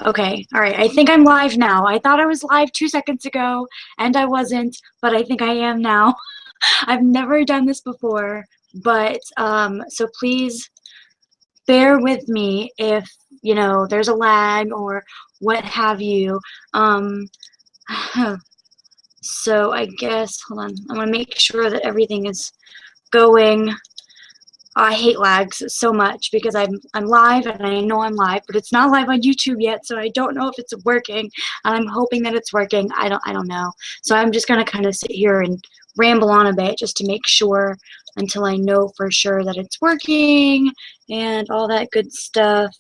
Okay, all right. I think I'm live now. I thought I was live 2 seconds ago, and I wasn't, but I think I am now. I've never done this before, but so please bear with me if, there's a lag or what have you. Um, so I guess, hold on, I want to make sure that everything is going. I hate lags so much because I'm live and I know I'm live, but it's not live on YouTube yet, so I don't know if it's working. And I'm hoping that it's working. I don't know. So I'm just gonna kind of sit here and ramble on a bit just to make sure until I know for sure that it's working and all that good stuff.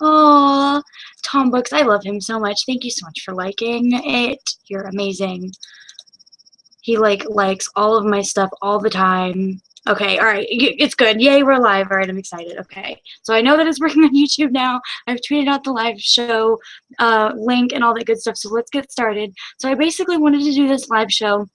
Oh, Tom Books, I love him so much. Thank you so much for liking it. You're amazing. He likes all of my stuff all the time. Okay, all right, it's good. Yay, we're live. All right, I'm excited. Okay, so I know that it's working on YouTube now. I've tweeted out the live show link and all that good stuff, so let's get started. So I basically wanted to do this live show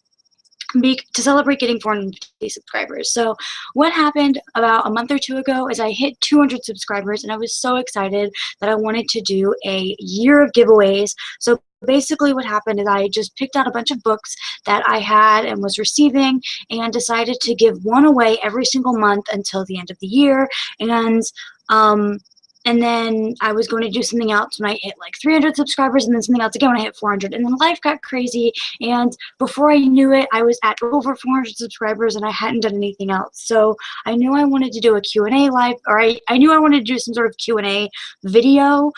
to celebrate getting 450 subscribers. So what happened about a month or two ago is I hit 200 subscribers, and I was so excited that I wanted to do a year of giveaways. So basically what happened is I just picked out a bunch of books that I had and was receiving and decided to give one away every single month until the end of the year. And then I was going to do something else when I hit like 300 subscribers, and then something else again when I hit 400. And then life got crazy, and before I knew it, I was at over 400 subscribers, and I hadn't done anything else. So I knew I wanted to do a Q&A live, or I knew I wanted to do some sort of Q&A video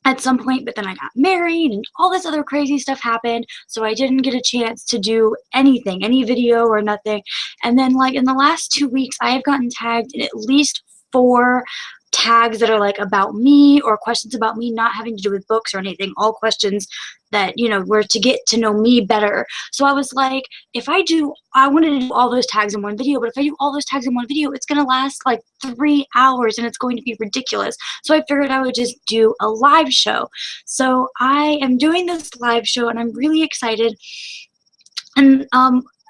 at some point, but then I got married and all this other crazy stuff happened, so I didn't get a chance to do anything, any video or nothing. And then like in the last 2 weeks, I have gotten tagged in at least 4 tags that are like about me or questions about me, not having to do with books or anything, all questions that, were to get to know me better. So I was like, I wanted to do all those tags in one video, but if I do all those tags in one video, it's going to last like 3 hours and it's going to be ridiculous. So I figured I would just do a live show. So I am doing this live show and I'm really excited. And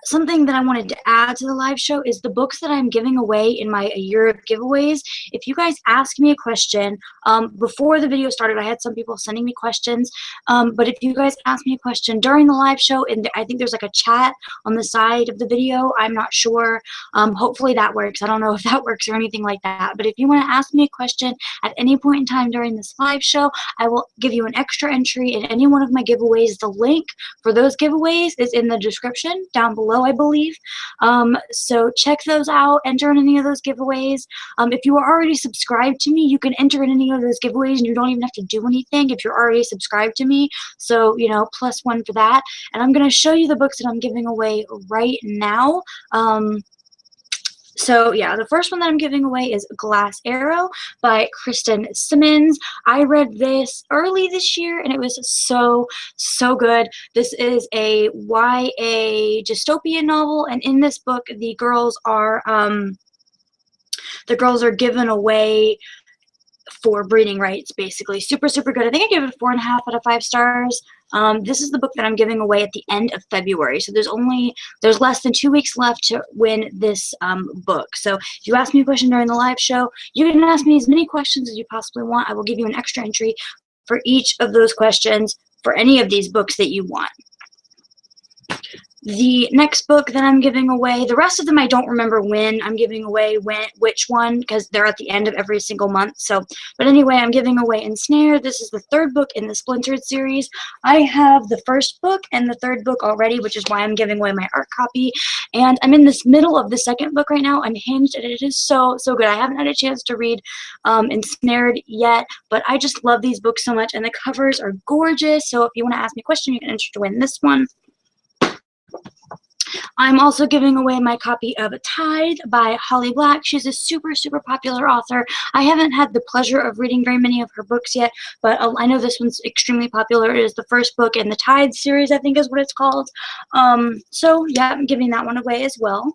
something that I wanted to add to the live show is the books that I'm giving away in my year of giveaways. If you guys ask me a question, before the video started, I had some people sending me questions, but if you guys ask me a question during the live show, and I think there's like a chat on the side of the video, I'm not sure. Hopefully that works. I don't know if that works or anything like that, but if you want to ask me a question at any point in time during this live show, I will give you an extra entry in any one of my giveaways. The link for those giveaways is in the description down below, I believe. So check those out, enter in any of those giveaways. If you are already subscribed to me, you can enter in any of those giveaways and you don't even have to do anything if you're already subscribed to me. So, +1 for that. And I'm going to show you the books that I'm giving away right now. So yeah, the first one that I'm giving away is Glass Arrow by Kristen Simmons. I read this early this year and it was so good. This is a YA dystopian novel, and in this book the girls are given away for breeding rights, basically. Super good. I think I gave it 4.5 out of 5 stars. This is the book that I'm giving away at the end of February, so there's less than 2 weeks left to win this book. So if you ask me a question during the live show, you can ask me as many questions as you possibly want. I will give you an extra entry for each of those questions for any of these books that you want. The next book that I'm giving away, the rest of them I don't remember when I'm giving away which one, because they're at the end of every single month. So, but anyway, I'm giving away Ensnare. This is the 3rd book in the Splintered series. I have the 1st book and the 3rd book already, which is why I'm giving away my art copy. And I'm in this middle of the 2nd book right now, Unhinged, and it is so good. I haven't had a chance to read Ensnared yet, but I just love these books so much, and the covers are gorgeous. So if you want to ask me a question, you can enter to win this one. I'm also giving away my copy of Tide by Holly Black. She's a super popular author. I haven't had the pleasure of reading very many of her books yet, but I know this one's extremely popular. It is the 1st book in the Tide series, I think is what it's called. So yeah, I'm giving that one away as well.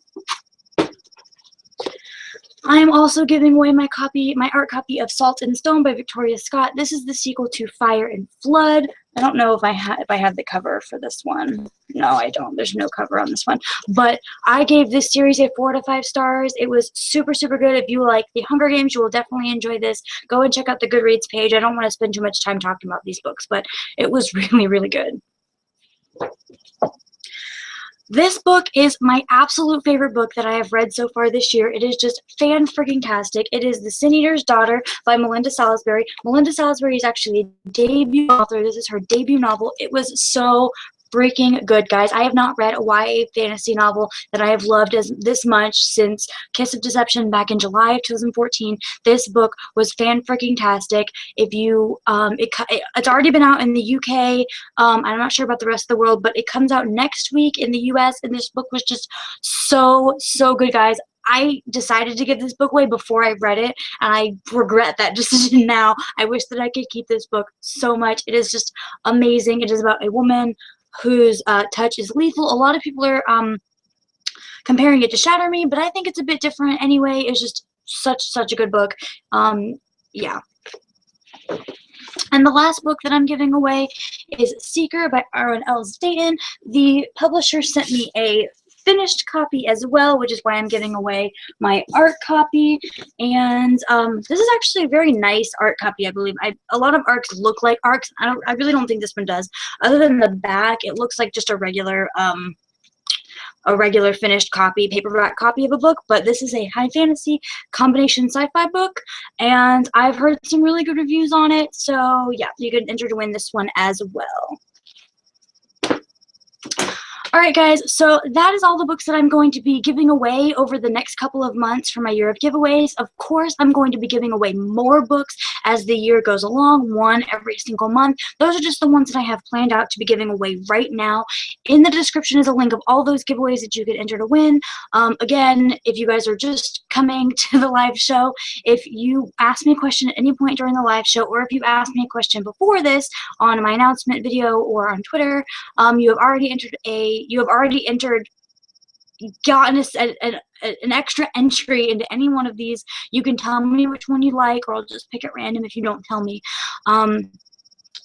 I am also giving away my art copy of Salt and Stone by Victoria Scott. This is the sequel to Fire and Flood. I don't know if I have the cover for this one. No, I don't. There's no cover on this one. But I gave this series a 4 to 5 stars. It was super, super good. If you like The Hunger Games, you will definitely enjoy this. Go and check out the Goodreads page. I don't want to spend too much time talking about these books, but it was really, really good. This book is my absolute favorite book that I have read so far this year. It is just fan-freaking-tastic. It is The Sin Eater's Daughter by Melinda Salisbury. Melinda Salisbury is actually a debut author. This is her debut novel. It was so freaking good, guys. I have not read a YA fantasy novel that I have loved this much since Kiss of Deception back in July of 2014. This book was fan-freaking-tastic. If you, it's already been out in the UK. I'm not sure about the rest of the world, but it comes out next week in the US, and this book was just so, so good, guys. I decided to give this book away before I read it, and I regret that decision now. I wish that I could keep this book so much. It is just amazing. It is about a woman whose touch is lethal. A lot of people are comparing it to Shatter Me, but I think it's a bit different anyway. It's just such a good book. Yeah. And the last book that I'm giving away is Seeker by Aaron L. Staten. The publisher sent me a finished copy as well, which is why I'm giving away my art copy. And this is actually a very nice art copy, I believe. A lot of arcs look like arcs. I really don't think this one does. Other than the back, it looks like just a regular finished copy, paperback copy of a book, but this is a high fantasy combination sci-fi book, and I've heard some really good reviews on it, so yeah, you can enter to win this one as well. Alright guys, so that is all the books that I'm going to be giving away over the next couple of months for my year of giveaways. Of course, I'm going to be giving away more books as the year goes along, one every single month. Those are just the ones that I have planned out to be giving away right now. In the description is a link of all those giveaways that you could enter to win. Again, if you guys are just coming to the live show, if you ask me a question at any point during the live show, or if you asked me a question before this on my announcement video or on Twitter, you have already gotten an extra entry into any one of these. You can tell me which one you like, or I'll just pick at random if you don't tell me.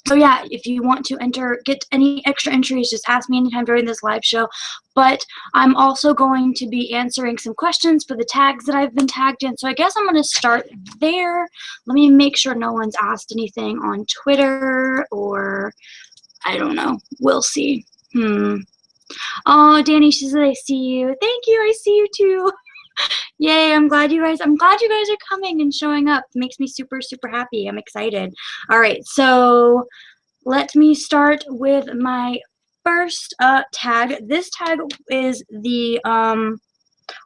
So yeah, if you want to get any extra entries, just ask me anytime during this live show. But I'm also going to be answering some questions for the tags that I've been tagged in. So I guess I'm going to start there. Let me make sure no one's asked anything on Twitter, or I don't know. We'll see. Oh, Danny, she said I see you. Thank you. I see you too. Yay, I'm glad you guys are coming and showing up. It makes me super happy. I'm excited. All right, so let me start with my first tag. This tag is the oh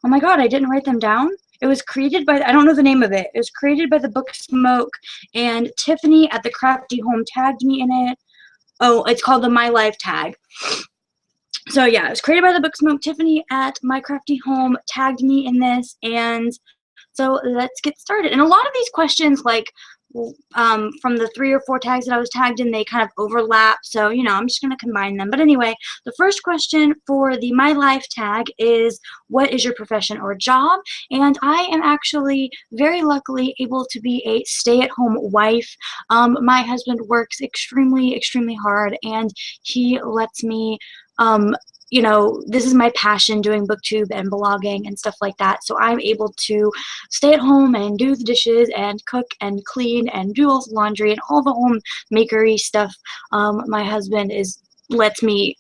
my god, I didn't write them down. It was created by, I don't know the name of it. It was created by the Book Smoke, and Tiffany at the Crafty Home tagged me in it. Oh, it's called the My Life tag. So yeah, it was created by the Book Smoke. Tiffany at My Crafty Home tagged me in this, and so let's get started. And a lot of these questions, like from the 3 or 4 tags that I was tagged in, they kind of overlap, so you know, I'm just going to combine them. But anyway, the first question for the My Life tag is, what is your profession or job? And I am actually very luckily able to be a stay-at-home wife. My husband works extremely hard, and he lets me you know, this is my passion, doing booktube and blogging and stuff like that. So I'm able to stay at home and do the dishes and cook and clean and do all the laundry and all the homemakery stuff. My husband lets me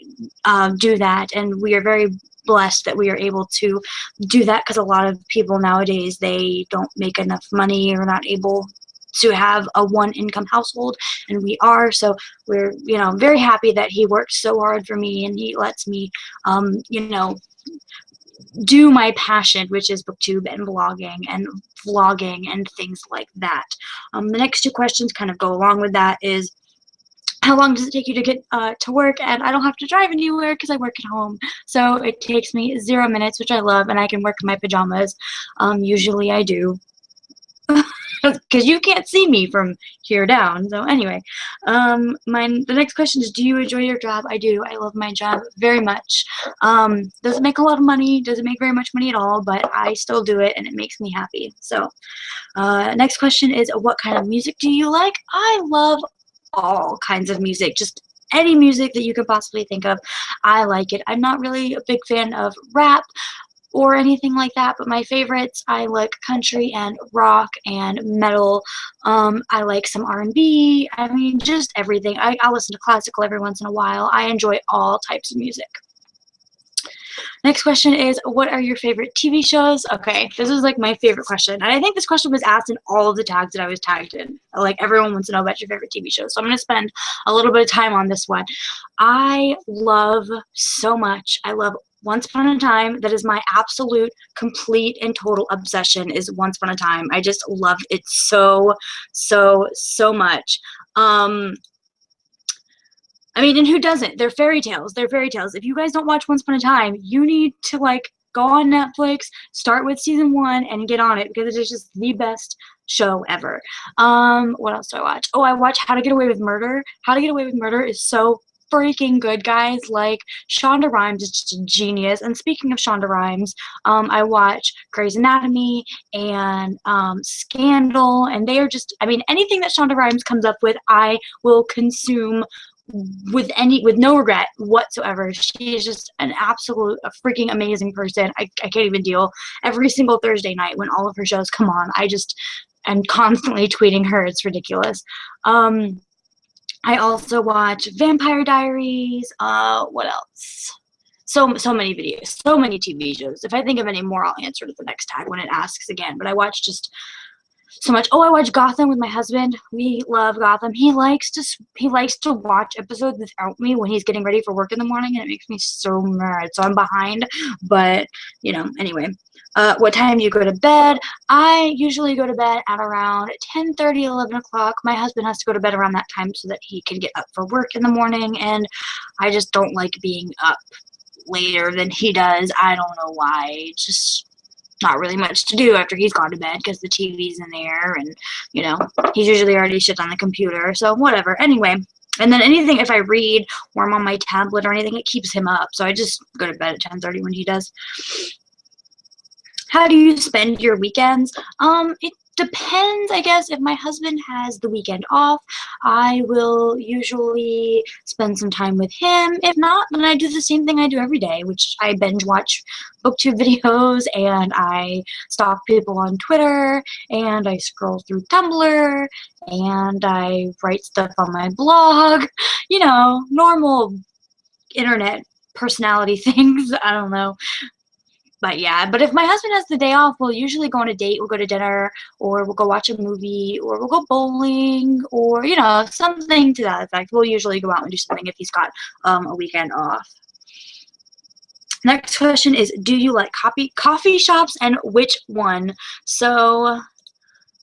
do that, and we are very blessed that we are able to do that, because a lot of people nowadays, they don't make enough money or not able to have a one-income household, and we are. So we're, you know, very happy that he works so hard for me, and he lets me, you know, do my passion, which is booktube and blogging and vlogging and things like that. The next 2 questions kind of go along with that. Is, how long does it take you to get to work? And I don't have to drive anywhere because I work at home. So it takes me 0 minutes, which I love, and I can work in my pajamas. Usually I do. Because you can't see me from here down. So anyway, the next question is, do you enjoy your job? I do. I love my job very much. Doesn't make a lot of money, doesn't make very much money at all, but I still do it, and it makes me happy. So next question is, what kind of music do you like? I love all kinds of music, just any music that you could possibly think of. I like it. I'm not really a big fan of rap or anything like that, but my favorites, I like country and rock and metal. I like some R&B. I mean, just everything. I'll listen to classical every once in a while. I enjoy all types of music. Next question is, what are your favorite TV shows? Okay, this is like my favorite question. And I think this question was asked in all of the tags that I was tagged in. Like, everyone wants to know about your favorite TV shows. So I'm going to spend a little bit of time on this one. I love so much. I love Once Upon a Time. That is my absolute, complete, and total obsession is Once Upon a Time. I just love it so, so, so much. I mean, and who doesn't? They're fairy tales. They're fairy tales. If you guys don't watch Once Upon a Time, you need to, like, go on Netflix, start with season 1, and get on it, because it is just the best show ever. What else do I watch? Oh, I watch How to Get Away with Murder. How to Get Away with Murder is so freaking good, guys. Like, Shonda Rhimes is just a genius. And speaking of Shonda Rhimes, I watch Grey's Anatomy and Scandal, and they are just, I mean, anything that Shonda Rhimes comes up with, I will consume with no regret whatsoever. She is just an absolute, a freaking amazing person. I can't even deal. Every single Thursday night when all of her shows come on, I just am constantly tweeting her. It's ridiculous. I also watch Vampire Diaries. What else? So many videos, so many TV shows. If I think of any more, I'll answer it at the next tag when it asks again. But I watch just so much. Oh, I watch Gotham with my husband. We love Gotham. He likes to watch episodes without me when he's getting ready for work in the morning, and it makes me so mad. So I'm behind, but you know, anyway. What time do you go to bed? I usually go to bed at around 10:30, 11 o'clock. My husband has to go to bed around that time so that he can get up for work in the morning, and I just don't like being up later than he does. I don't know why. Just not really much to do after he's gone to bed because the TV's in there, and you know, he's usually already shit on the computer, so whatever. Anyway, and then anything, if I read or I'm on my tablet or anything, it keeps him up, so I just go to bed at 10:30 when he does. How do you spend your weekends? It depends, I guess. If my husband has the weekend off, I will usually spend some time with him. If not, then I do the same thing I do every day, which I binge watch booktube videos, and I stalk people on Twitter, and I scroll through Tumblr, and I write stuff on my blog. You know, normal internet personality things. I don't know. But yeah, but if my husband has the day off, we'll usually go on a date, we'll go to dinner, or we'll go watch a movie, or we'll go bowling, or, you know, something to that effect. We'll usually go out and do something if he's got a weekend off. Next question is, do you like coffee shops, and which one? So,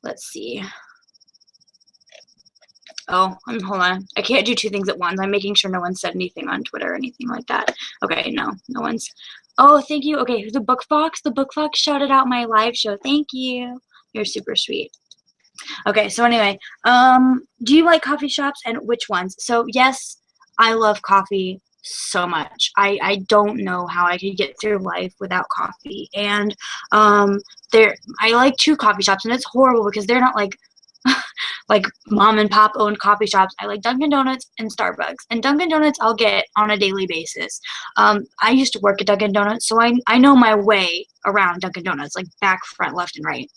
let's see. Oh, hold on. I can't do two things at once. I'm making sure no one said anything on Twitter or anything like that. Okay, no one's. Oh, thank you. Okay, the Book Fox shouted out my live show. Thank you. You're super sweet. Okay, so anyway, do you like coffee shops, and which ones? So yes, I love coffee so much. I don't know how I could get through life without coffee. And I like two coffee shops, and it's horrible because they're not like like mom and pop owned coffee shops. I like Dunkin' Donuts and Starbucks. And Dunkin' Donuts I'll get on a daily basis. I used to work at Dunkin' Donuts, so I know my way around Dunkin' Donuts, like back, front, left, and right.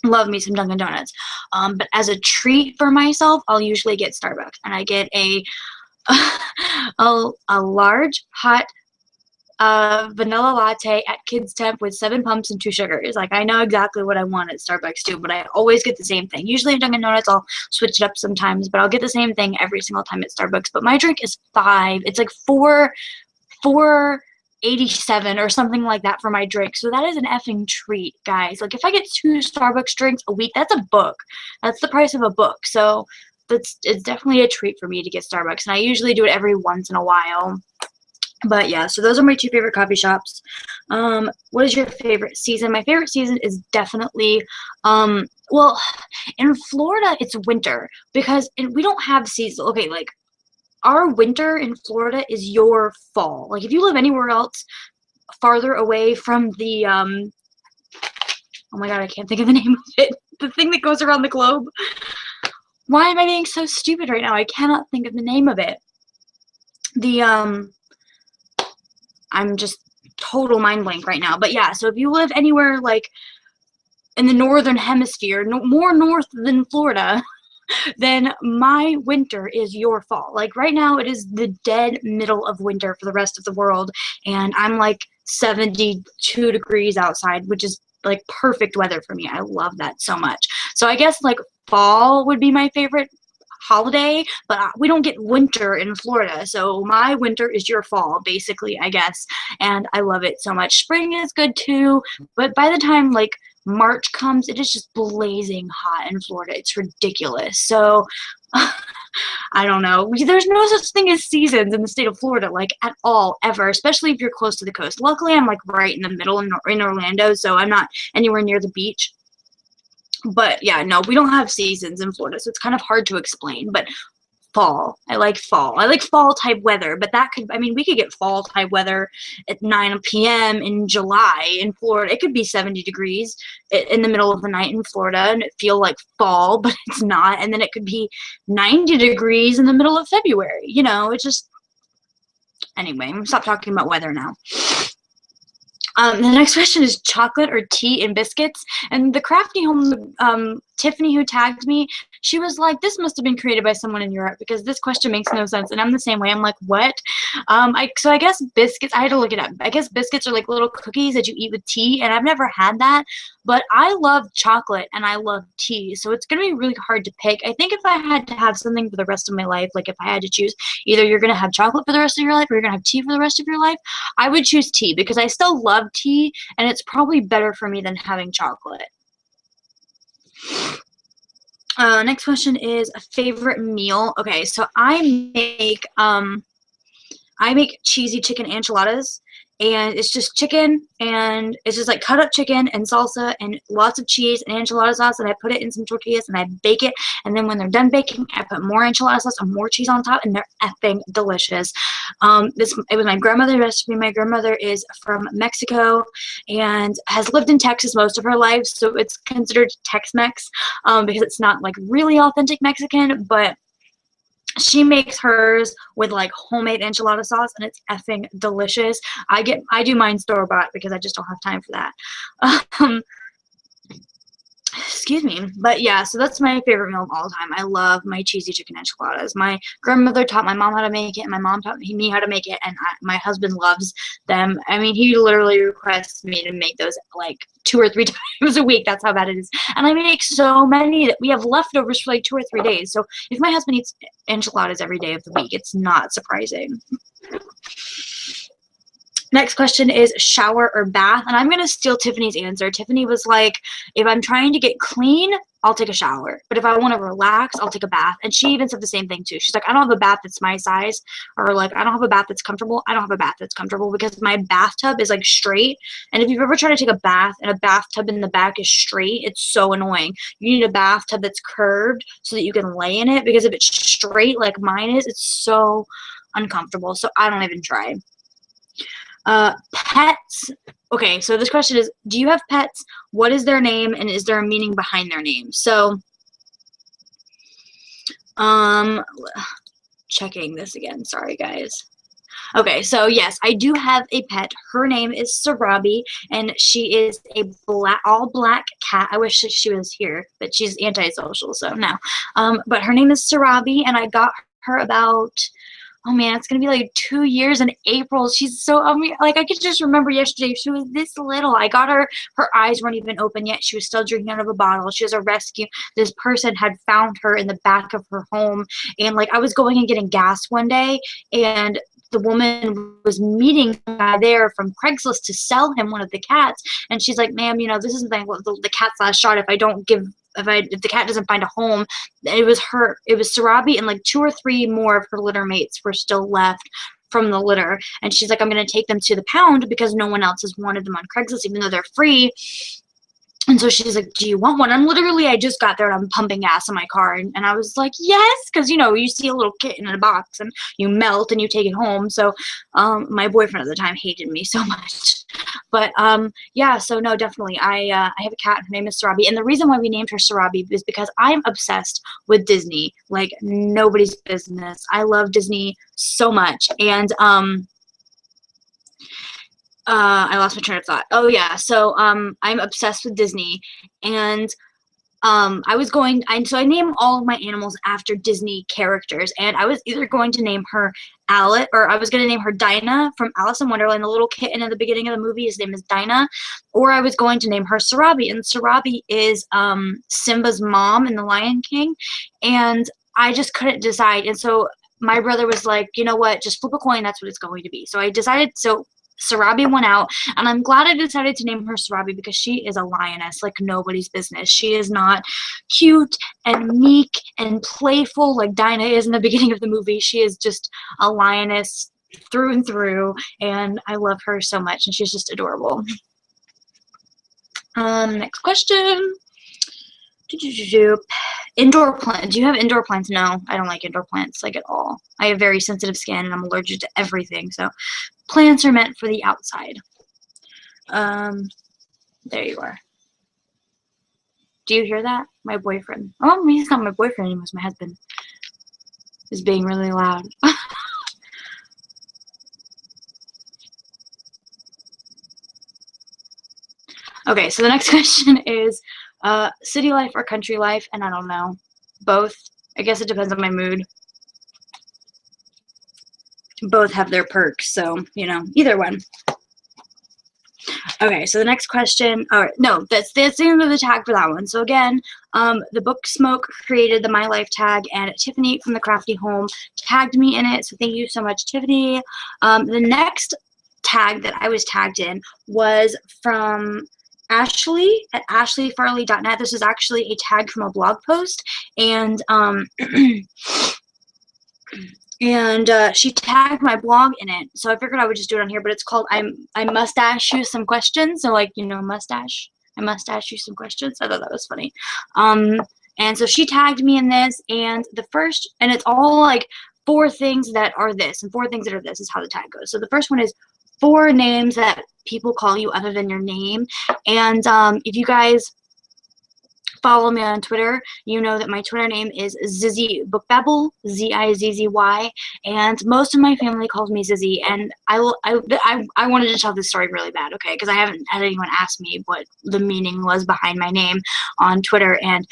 Love me some Dunkin' Donuts. But as a treat for myself, I'll usually get Starbucks. And I get a large, hot vanilla latte at Kids Temp with 7 pumps and 2 sugars. Like, I know exactly what I want at Starbucks too, but I always get the same thing. Usually at Dunkin' Donuts, I'll switch it up sometimes, but I'll get the same thing every single time at Starbucks. But my drink is $5. It's like $4.87 or something like that for my drink. So that is an effing treat, guys. Like, if I get 2 Starbucks drinks a week, that's a book. That's the price of a book. So it's definitely a treat for me to get Starbucks, and I usually do it every once in a while. But yeah, so those are my 2 favorite coffee shops. What is your favorite season? My favorite season is definitely, well, in Florida, it's winter, because we don't have seasons. Okay, like, our winter in Florida is your fall. Like, if you live anywhere else farther away from the, oh my god, I can't think of the name of it. The thing that goes around the globe. Why am I being so stupid right now? I cannot think of the name of it. the I'm just total mind blank right now. But yeah, so if you live anywhere like in the northern hemisphere, more north than Florida, then my winter is your fall. Like right now it is the dead middle of winter for the rest of the world, and I'm like 72 degrees outside, which is like perfect weather for me. I love that so much. So I guess like fall would be my favorite holiday, but we don't get winter in Florida, so my winter is your fall, basically, I guess, and I love it so much. Spring is good too, but by the time like March comes, it is just blazing hot in Florida. It's ridiculous. So I don't know. There's no such thing as seasons in the state of Florida, like at all, ever, especially if you're close to the coast. Luckily, I'm like right in the middle in Orlando, so I'm not anywhere near the beach. But yeah, no, we don't have seasons in Florida, so it's kind of hard to explain. But fall, I like fall. I like fall type weather, but that could, I mean, we could get fall type weather at 9 p.m. in July in Florida. It could be 70 degrees in the middle of the night in Florida and it feel like fall, but it's not. And then it could be 90 degrees in the middle of February. You know, it's just, anyway, stop talking about weather now. The next question is chocolate or tea and biscuits. And the Crafty Home, Tiffany, who tagged me, she was like, this must have been created by someone in Europe because this question makes no sense. And I'm the same way. I'm like, what? So I guess biscuits, I had to look it up. I guess biscuits are like little cookies that you eat with tea. And I've never had that. But I love chocolate and I love tea. So it's going to be really hard to pick. I think if I had to have something for the rest of my life, like if I had to choose, either you're going to have chocolate for the rest of your life or you're going to have tea for the rest of your life, I would choose tea because I still love tea and it's probably better for me than having chocolate. Next question is a favorite meal. Okay, so I make cheesy chicken enchiladas, and it's just chicken, and it's just like cut up chicken and salsa and lots of cheese and enchilada sauce, and I put it in some tortillas and I bake it, and then when they're done baking, I put more enchilada sauce and more cheese on top, and they're effing delicious. It was my grandmother's recipe. My grandmother is from Mexico and has lived in Texas most of her life, so it's considered Tex-Mex because it's not like really authentic Mexican, but she makes hers with like homemade enchilada sauce and it's effing delicious. I do mine store-bought because I just don't have time for that. Excuse me. But yeah, so that's my favorite meal of all time. I love my cheesy chicken enchiladas. My grandmother taught my mom how to make it, and my mom taught me how to make it, and my husband loves them. I mean, he literally requests me to make those like 2 or 3 times a week. That's how bad it is. And I make so many that we have leftovers for like 2 or 3 days. So if my husband eats enchiladas every day of the week, it's not surprising. Next question is shower or bath, and I'm going to steal Tiffany's answer. Tiffany was like, if I'm trying to get clean, I'll take a shower. But if I want to relax, I'll take a bath. And she even said the same thing too. She's like, I don't have a bath that's my size, or like, I don't have a bath that's comfortable. I don't have a bath that's comfortable because my bathtub is like straight. And if you've ever tried to take a bath and a bathtub in the back is straight, it's so annoying. You need a bathtub that's curved so that you can lay in it, because if it's straight like mine is, it's so uncomfortable. So I don't even try. Pets. Okay, so this question is, do you have pets? What is their name, and is there a meaning behind their name? So, checking this again. Sorry, guys. Okay, so yes, I do have a pet. Her name is Sarabi, and she is a all black cat. I wish she was here, but she's antisocial, so no. But her name is Sarabi, and I got her about, oh man, it's gonna be like 2 years in April. She's so, I mean, like I could just remember yesterday, she was this little. I got her, her eyes weren't even open yet. She was still drinking out of a bottle. She was a rescue. This person had found her in the back of her home, and like I was going and getting gas one day, and the woman was meeting a guy there from Craigslist to sell him one of the cats, and she's like, ma'am, you know, this isn't the cat's last shot. If the cat doesn't find a home. It was Sarabi, and like 2 or 3 more of her litter mates were still left from the litter. And she's like, I'm going to take them to the pound because no one else has wanted them on Craigslist, even though they're free. And so she's like, do you want one? I'm literally, I just got there and I'm pumping gas in my car. And I was like, yes, because, you know, you see a little kitten in a box and you melt and you take it home. So my boyfriend at the time hated me so much. But yeah, so no, definitely. I have a cat. Her name is Sarabi. And the reason why we named her Sarabi is because I'm obsessed with Disney. Like nobody's business. I love Disney so much. And I lost my train of thought. Oh yeah, so I'm obsessed with Disney, and so I name all of my animals after Disney characters, and I was either going to name her Alice, or I was going to name her Dinah from Alice in Wonderland, the little kitten at the beginning of the movie. His name is Dinah, or I was going to name her Sarabi, and Sarabi is Simba's mom in The Lion King, and I just couldn't decide, and so my brother was like, you know what, just flip a coin, that's what it's going to be. So I decided, so Sarabi won out, and I'm glad I decided to name her Sarabi because she is a lioness like nobody's business. She is not cute and meek and playful like Dinah is in the beginning of the movie. She is just a lioness through and through, and I love her so much, and she's just adorable. Next question. Indoor plants. Do you have indoor plants? No, I don't like indoor plants like at all. I have very sensitive skin and I'm allergic to everything. So plants are meant for the outside. There you are. Do you hear that? My boyfriend. Oh, he's not my boyfriend anymore. He's my husband. He's being really loud. Okay, so the next question is city life or country life, and I don't know. Both. I guess it depends on my mood. Both have their perks, so, you know, either one. Okay, so the next question, no, that's the end of the tag for that one. So again, the Book Smoke created the My Life tag, and Tiffany from the Crafty Home tagged me in it, so thank you so much, Tiffany. The next tag that I was tagged in was from Ashley at ashleyfarley.net. This is actually a tag from a blog post, and she tagged my blog in it, so I figured I would just do it on here. But it's called I must ask you some questions. So like, you know, mustache. I must ask you some questions. I thought that was funny. And so she tagged me in this, and and it's all like 4 things that are this and 4 things that are this is how the tag goes. So the first one is 4 names that people call you other than your name. And if you guys follow me on Twitter, you know that my Twitter name is Zizzy Book Babble, Zizzy, and most of my family calls me Zizzy, and I wanted to tell this story really bad, okay, because I haven't had anyone ask me what the meaning was behind my name on Twitter, and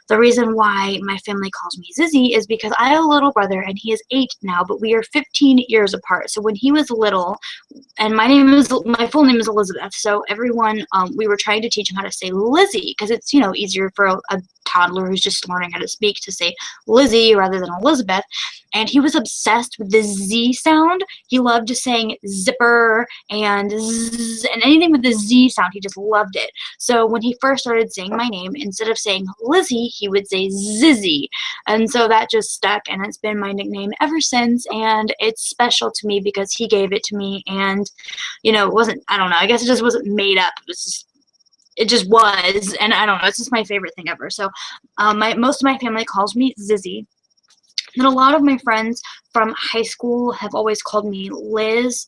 the reason why my family calls me Zizzy is because I have a little brother, and he is 8 now, but we are 15 years apart. So when he was little, and my full name is Elizabeth, so everyone, we were trying to teach him how to say Lizzie, because it's, you know, easier for a toddler who's just learning how to speak to say Lizzie rather than Elizabeth. And he was obsessed with the Z sound. He loved just saying zipper and zzz, and anything with the Z sound. He just loved it. So when he first started saying my name, instead of saying Lizzie, he would say Zizzy. And so that just stuck, and it's been my nickname ever since. And it's special to me because he gave it to me. And, you know, it wasn't, I don't know, I guess it just wasn't made up. It just was, and I don't know, it's just my favorite thing ever. So most of my family calls me Zizzy. And a lot of my friends from high school have always called me Liz,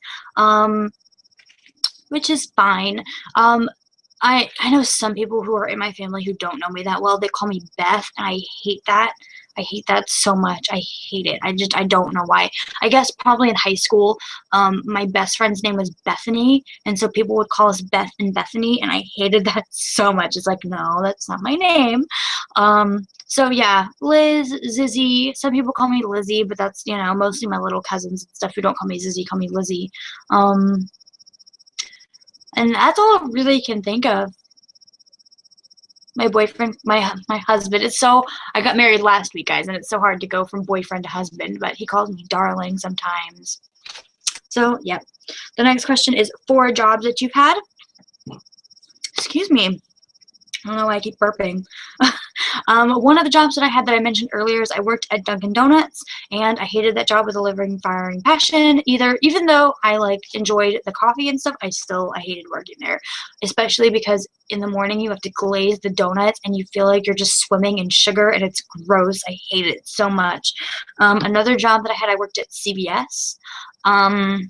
which is fine. I know some people who are in my family who don't know me that well. They call me Beth, and I hate that. I hate that so much. I hate it. I don't know why. I guess probably in high school, my best friend's name was Bethany, and so people would call us Beth and Bethany, and I hated that so much. It's like, no, that's not my name. So yeah, Liz, Zizzy. Some people call me Lizzie, but that's, you know, mostly my little cousins and stuff who don't call me Zizzy call me Lizzie. And that's all I really can think of. My boyfriend, my husband. I got married last week, guys, and it's so hard to go from boyfriend to husband, but he calls me darling sometimes. So, yeah. The next question is 4 jobs that you've had. Excuse me. I don't know why I keep burping. One of the jobs that I had that I mentioned earlier is I worked at Dunkin' Donuts, and I hated that job with a living, firing passion. Even though I like enjoyed the coffee and stuff, I hated working there, especially because in the morning you have to glaze the donuts and you feel like you're just swimming in sugar, and it's gross. I hate it so much. Another job that I had, I worked at CVS, and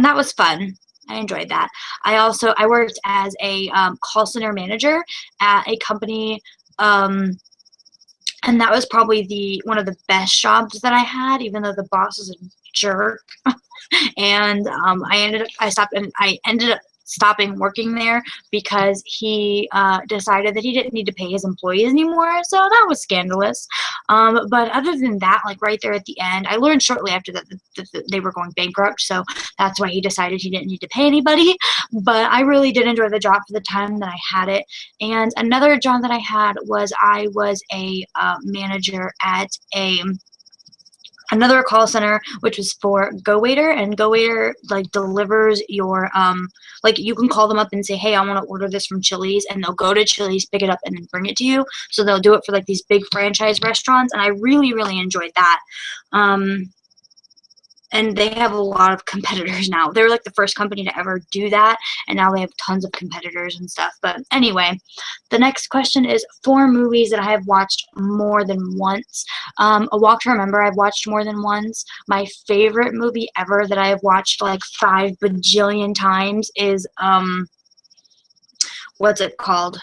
that was fun. I enjoyed that. I worked as a call center manager at a company, and that was probably one of the best jobs that I had, even though the boss was a jerk. And I ended up stopping working there because he decided that he didn't need to pay his employees anymore, so that was scandalous. But other than that, like right there at the end, I learned shortly after that they were going bankrupt, so that's why he decided he didn't need to pay anybody. But I really did enjoy the job for the time that I had it. And another job that I had was I was a manager at another call center, which was for GoWaiter, and GoWaiter like delivers your like you can call them up and say, hey, I want to order this from Chili's, and they'll go to Chili's, pick it up, and then bring it to you. So they'll do it for like these big franchise restaurants, and I really, really enjoyed that. And they have a lot of competitors now. They're like the first company to ever do that, and now they have tons of competitors and stuff. But anyway, the next question is 4 movies that I have watched more than once. A Walk to Remember I've watched more than once. My favorite movie ever that I have watched like 5 bajillion times is what's it called?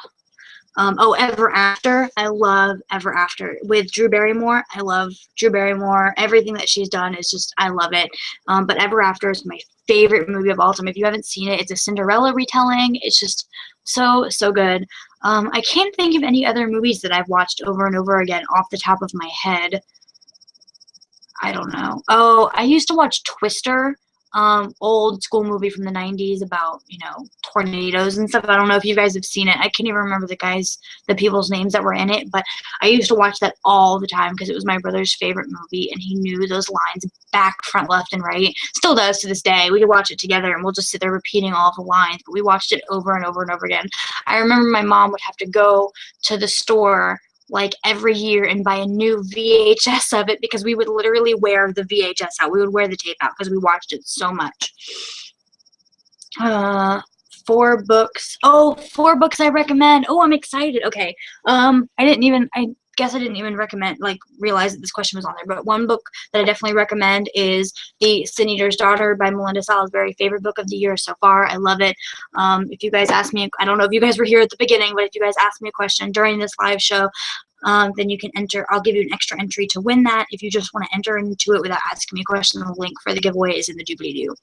Ever After. I love Ever After with Drew Barrymore. I love Drew Barrymore. Everything that she's done is just, I love it. But Ever After is my favorite movie of all time. If you haven't seen it, it's a Cinderella retelling. It's just so, so good. I can't think of any other movies that I've watched over and over again off the top of my head. I don't know. Oh, I used to watch Twister. Old school movie from the 90s about, tornadoes and stuff. I don't know if you guys have seen it. I can't even remember the people's names that were in it, but I used to watch that all the time because it was my brother's favorite movie, and he knew those lines back, front, left, and right. Still does to this day. We could watch it together, and we'll just sit there repeating all of the lines, but we watched it over and over and over again. I remember my mom would have to go to the store like every year and buy a new VHS of it because we would literally wear the VHS out. We would wear the tape out because we watched it so much. 4 books. Oh, 4 books I recommend. Oh, I'm excited. Okay. I guess I didn't even realize that this question was on there, but one book that I definitely recommend is The Sin Eater's Daughter by Melinda Salisbury. Favorite book of the year so far. I love it. If you guys ask me, I don't know if you guys were here at the beginning, but if you guys ask me a question during this live show, then you can enter. I'll give you an extra entry to win that. If you just want to enter into it without asking me a question, the link for the giveaway is in the doobly-doo.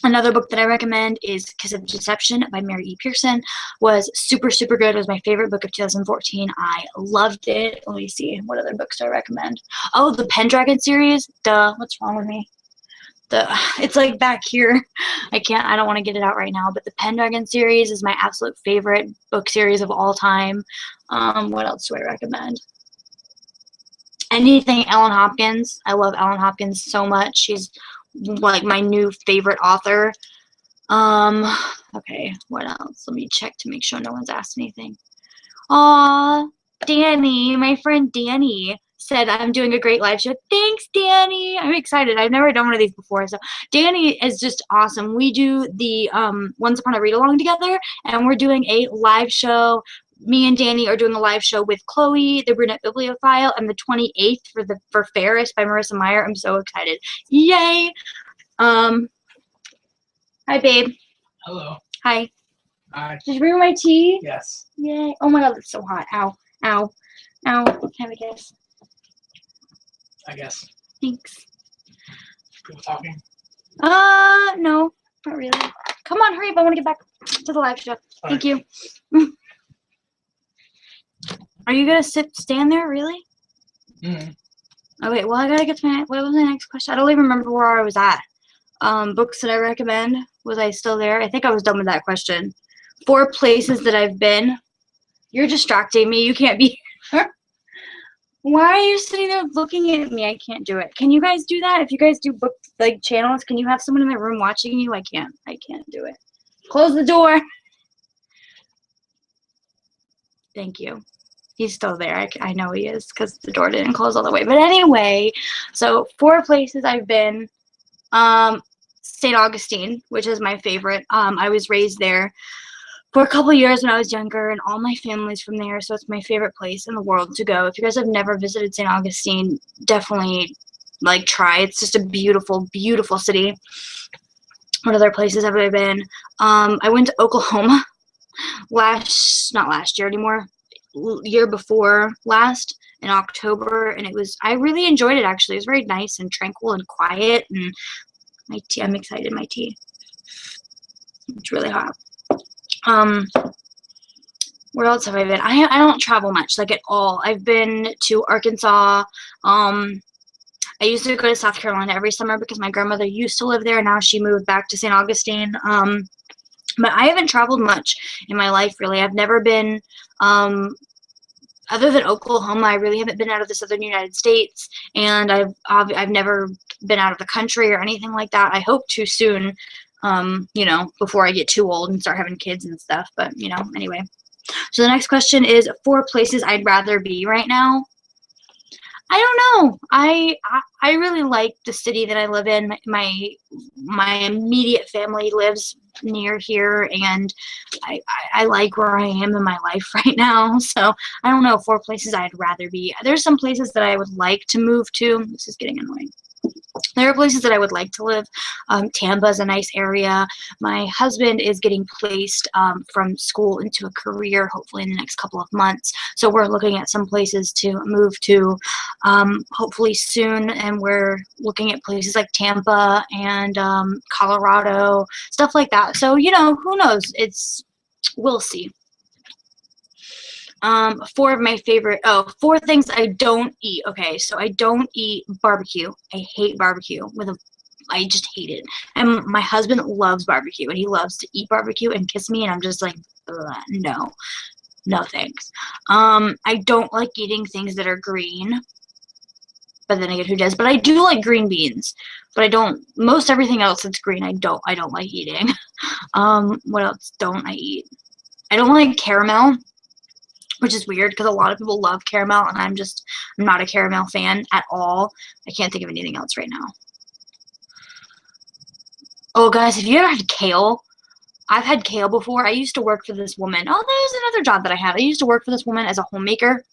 Another book that I recommend is Kiss of Deception by Mary E. Pearson. Was super, super good. It was my favorite book of 2014. I loved it. Let me see. What other books do I recommend? Oh, the Pendragon series. Duh. What's wrong with me? It's like back here. I don't want to get it out right now, but the Pendragon series is my absolute favorite book series of all time. What else do I recommend? Anything Ellen Hopkins. I love Ellen Hopkins so much. She's like my new favorite author. Okay, what else? Let me check to make sure no one's asked anything. Aw, Danny, my friend Danny said I'm doing a great live show. Thanks, Danny. I'm excited. I've never done one of these before, so Danny is just awesome. We do the Once Upon a Read Along together, and we're doing a live show. Me and Danny are doing a live show with Chloe, the Brunette Bibliophile, and the 28th for Ferris by Marissa Meyer. I'm so excited. Yay! Hi, babe. Hello. Hi. Hi. Did you bring my tea? Yes. Yay. Oh my god, it's so hot. Ow. Ow. Ow. Have a kiss. I guess. Thanks. People talking? No. Not really. Come on, hurry up. I want to get back to the live show. Thank you. Are you gonna stand there, really? Okay, well, I gotta get to what was the next question? I don't even remember where I was at. Books that I recommend. Was I still there? I think I was done with that question. 4 places that I've been. You're distracting me. You can't be here. Why are you sitting there looking at me? I can't do it. Can you guys do that? If you guys do book channels, can you have someone in the room watching you? I can't do it. Close the door. Thank you. He's still there. I know he is because the door didn't close all the way. But anyway, so 4 places I've been. St. Augustine, which is my favorite. I was raised there for a couple years when I was younger, and all my family's from there, so it's my favorite place in the world to go. If you guys have never visited St. Augustine, definitely like try. It's just a beautiful, beautiful city. What other places have I been? I went to Oklahoma not last year anymore, year before last in October, and I really enjoyed it actually. It was very nice and tranquil and quiet, and my tea, I'm excited, my tea. It's really hot. Where else have I been? I don't travel much, like at all. I've been to Arkansas. I used to go to South Carolina every summer because my grandmother used to live there. Now she moved back to St. Augustine. But I haven't traveled much in my life, really. I've never been, other than Oklahoma, I really haven't been out of the southern United States, and I've never been out of the country or anything like that. I hope to soon, you know, before I get too old and start having kids and stuff. But, you know, anyway. So the next question is 4 places I'd rather be right now. I don't know. I really like the city that I live in. My immediate family lives near here, and I like where I am in my life right now. So I don't know, 4 places I'd rather be. There's some places that I would like to move to. This is getting annoying. There are places that I would like to live. Tampa is a nice area. My husband is getting placed from school into a career, hopefully in the next couple of months. So we're looking at some places to move to, hopefully soon. And we're looking at places like Tampa and Colorado, stuff like that. So, you know, who knows? We'll see. 4 of my favorite, 4 things I don't eat. Okay, so I don't eat barbecue. I hate barbecue I just hate it. And my husband loves barbecue, and he loves to eat barbecue and kiss me, and I'm just like, no thanks. I don't like eating things that are green, but then again, who does? But I do like green beans, but most everything else that's green, I don't like eating. What else don't I eat? I don't like caramel, which is weird because a lot of people love caramel, and I'm not a caramel fan at all. I can't think of anything else right now. Oh, guys, have you ever had kale? I've had kale before. I used to work for this woman. Oh, there's another job that I had. I used to work for this woman as a homemaker,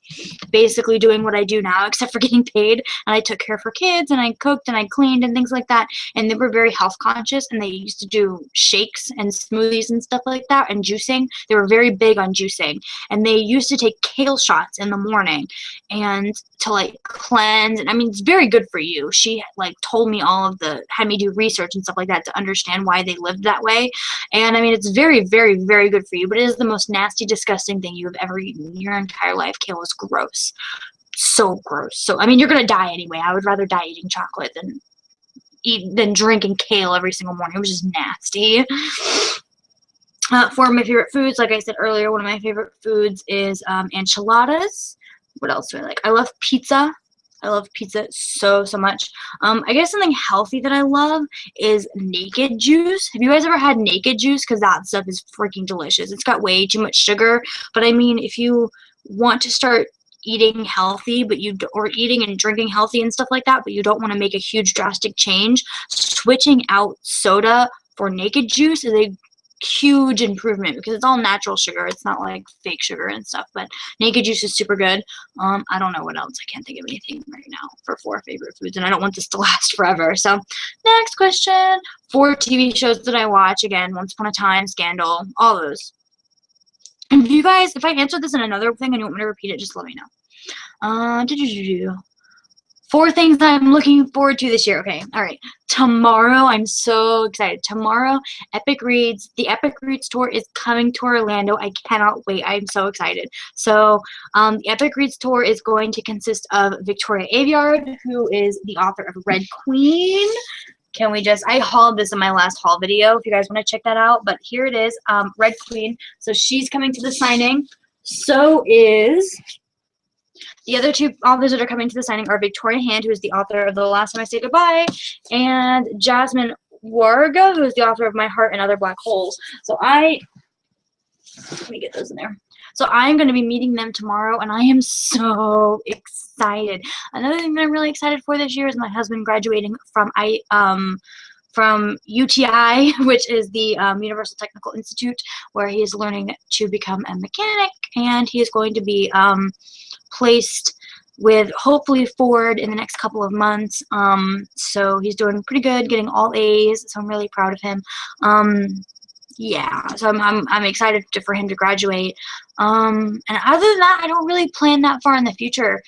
basically doing what I do now, except for getting paid. And I took care of her kids, and I cooked, and I cleaned, and things like that. And they were very health conscious, and they used to do shakes and smoothies and stuff like that, and juicing. They were very big on juicing. And they used to take kale shots in the morning and to like cleanse. And I mean, it's very good for you. She like told me had me do research and stuff like that to understand why they lived that way. And I mean, it's very, very, very good for you, but it is the most nasty, disgusting thing you have ever eaten in your entire life. Kale is gross. So gross. So, I mean, you're going to die anyway. I would rather die eating chocolate than drinking kale every single morning. It was just nasty. 4 of my favorite foods, like I said earlier, one of my favorite foods is enchiladas. What else do I like? I love pizza. I love pizza so much. I guess something healthy that I love is naked juice. Have you guys ever had naked juice? Because that stuff is freaking delicious. It's got way too much sugar. But I mean, if you want to start eating healthy, or eating and drinking healthy and stuff like that, but you don't want to make a huge drastic change, switching out soda for naked juice is a huge improvement because it's all natural sugar. It's not like fake sugar and stuff, but naked juice is super good. I don't know what else. I can't think of anything right now for 4 favorite foods, and I don't want this to last forever. So next question. 4 TV shows that I watch. Again, Once Upon a Time, Scandal, all those. And if I answered this in another thing and you want me to repeat it, just let me know. 4 things I'm looking forward to this year. Okay, all right. Tomorrow, I'm so excited. Tomorrow, the Epic Reads tour is coming to Orlando. I cannot wait. I'm so excited. So, the Epic Reads tour is going to consist of Victoria Aveyard, who is the author of Red Queen. I hauled this in my last haul video if you guys want to check that out. But here it is, Red Queen. So she's coming to the signing. So is... The other 2 authors that are coming to the signing are Victoria Hand, who is the author of The Last Time I Say Goodbye, and Jasmine Warga, who is the author of My Heart and Other Black Holes. So let me get those in there. So I'm going to be meeting them tomorrow, and I am so excited. Another thing that I'm really excited for this year is my husband graduating from UTI, which is the Universal Technical Institute, where he is learning to become a mechanic, and he is going to be placed with hopefully Ford in the next couple of months. So he's doing pretty good, getting all A's, so I'm really proud of him. Yeah, so I'm excited for him to graduate. And other than that, I don't really plan that far in the future.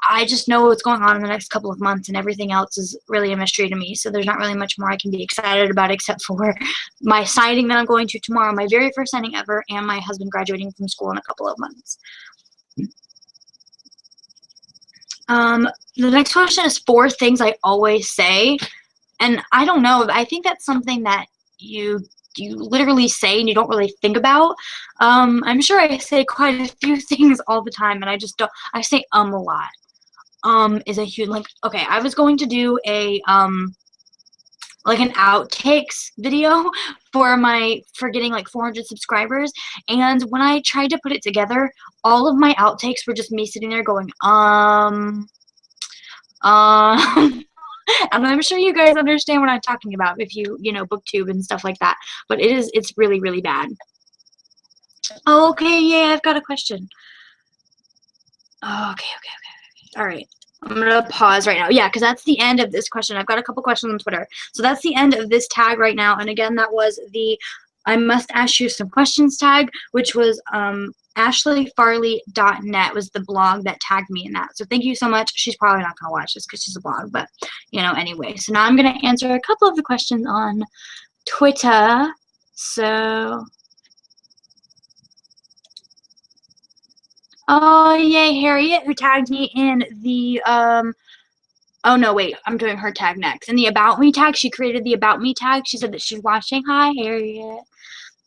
I just know what's going on in the next couple of months, and everything else is really a mystery to me. So there's not really much more I can be excited about except for my signing that I'm going to tomorrow, my very first signing ever, and my husband graduating from school in a couple of months. The next question is 4 things I always say, and I don't know. I think that's something that you literally say and you don't really think about. I'm sure I say quite a few things all the time, and I just don't. I say a lot. Is a huge, like, okay, I was going to do a like an outtakes video for getting like 400 subscribers, and when I tried to put it together, all of my outtakes were just me sitting there going and I'm sure you guys understand what I'm talking about if you know booktube and stuff like that, but it's really, really bad. Okay, yeah, I've got a question. Okay. All right. I'm going to pause right now. Yeah, because that's the end of this question. I've got a couple questions on Twitter. So that's the end of this tag right now. And again, that was the I must ask you some questions tag, which was ashleyfarley.net was the blog that tagged me in that. So thank you so much. She's probably not going to watch this because she's a blog, but anyway. So now I'm going to answer a couple of the questions on Twitter. So oh, yay, Harriet, who tagged me in the, oh, no, wait, I'm doing her tag next. In the About Me tag, she created the About Me tag. She said that she's watching. Hi, Harriet.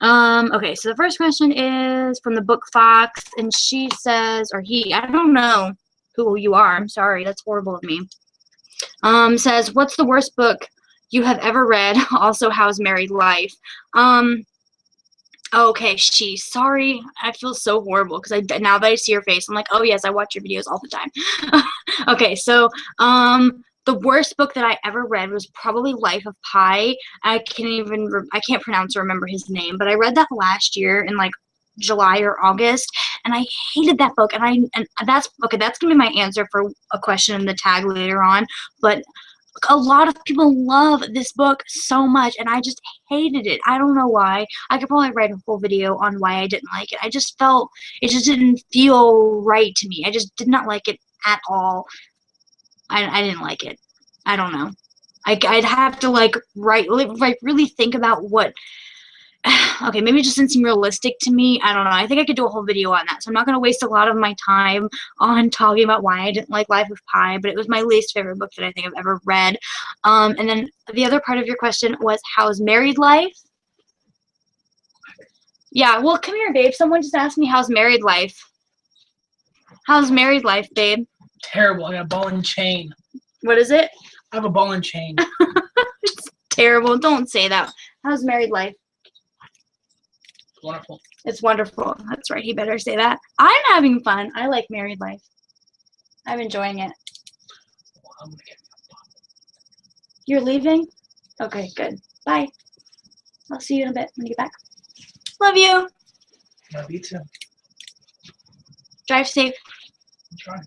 Okay, so the first question is from the Book Fox, and she says, or he, I don't know who you are. I'm sorry, that's horrible of me. Says, what's the worst book you have ever read? Also, how's married life? Okay, sorry. I feel so horrible because now that I see your face, I'm like, oh yes, I watch your videos all the time. Okay, so the worst book that I ever read was probably Life of Pi. I can't pronounce or remember his name, but I read that last year in like July or August, and I hated that book. And that's okay. That's gonna be my answer for a question in the tag later on, but a lot of people love this book so much, and I just hated it. I don't know why. I could probably write a whole video on why I didn't like it. I just felt it just didn't feel right to me. I just did not like it at all. I didn't like it. I don't know. I'd have to like really think about what. Okay, maybe it just didn't seem realistic to me. I don't know. I think I could do a whole video on that. So I'm not going to waste a lot of my time on talking about why I didn't like Life of Pi, but it was my least favorite book that I think I've ever read. And then the other part of your question was, how's married life? Yeah, well, come here, babe. Someone just asked me, how's married life? How's married life, babe? Terrible. I got a ball and chain. What is it? I have a ball and chain. It's terrible. Don't say that. How's married life? Wonderful. It's wonderful. That's right. He better say that. I'm having fun. I like married life. I'm enjoying it. Well, I'm gonna get You're leaving? Okay, good. Bye. I'll see you in a bit when you get back. Love you. Love you too. Drive safe. I'm trying.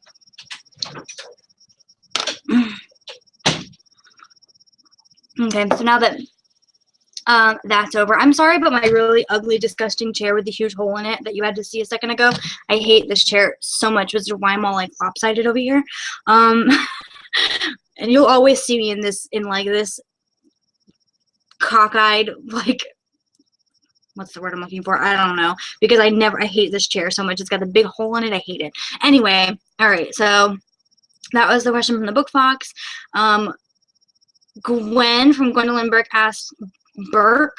Okay, so now that that's over. I'm sorry about my really ugly, disgusting chair with the huge hole in it that you had to see a second ago. I hate this chair so much, which is why I'm all like lopsided over here. And you'll always see me in this cockeyed, like, what's the word I'm looking for? I don't know. Because I hate this chair so much. It's got a big hole in it. I hate it. Anyway, all right, so that was the question from the Book Fox. Gwen from Gwendolyn Burke asked, Burke?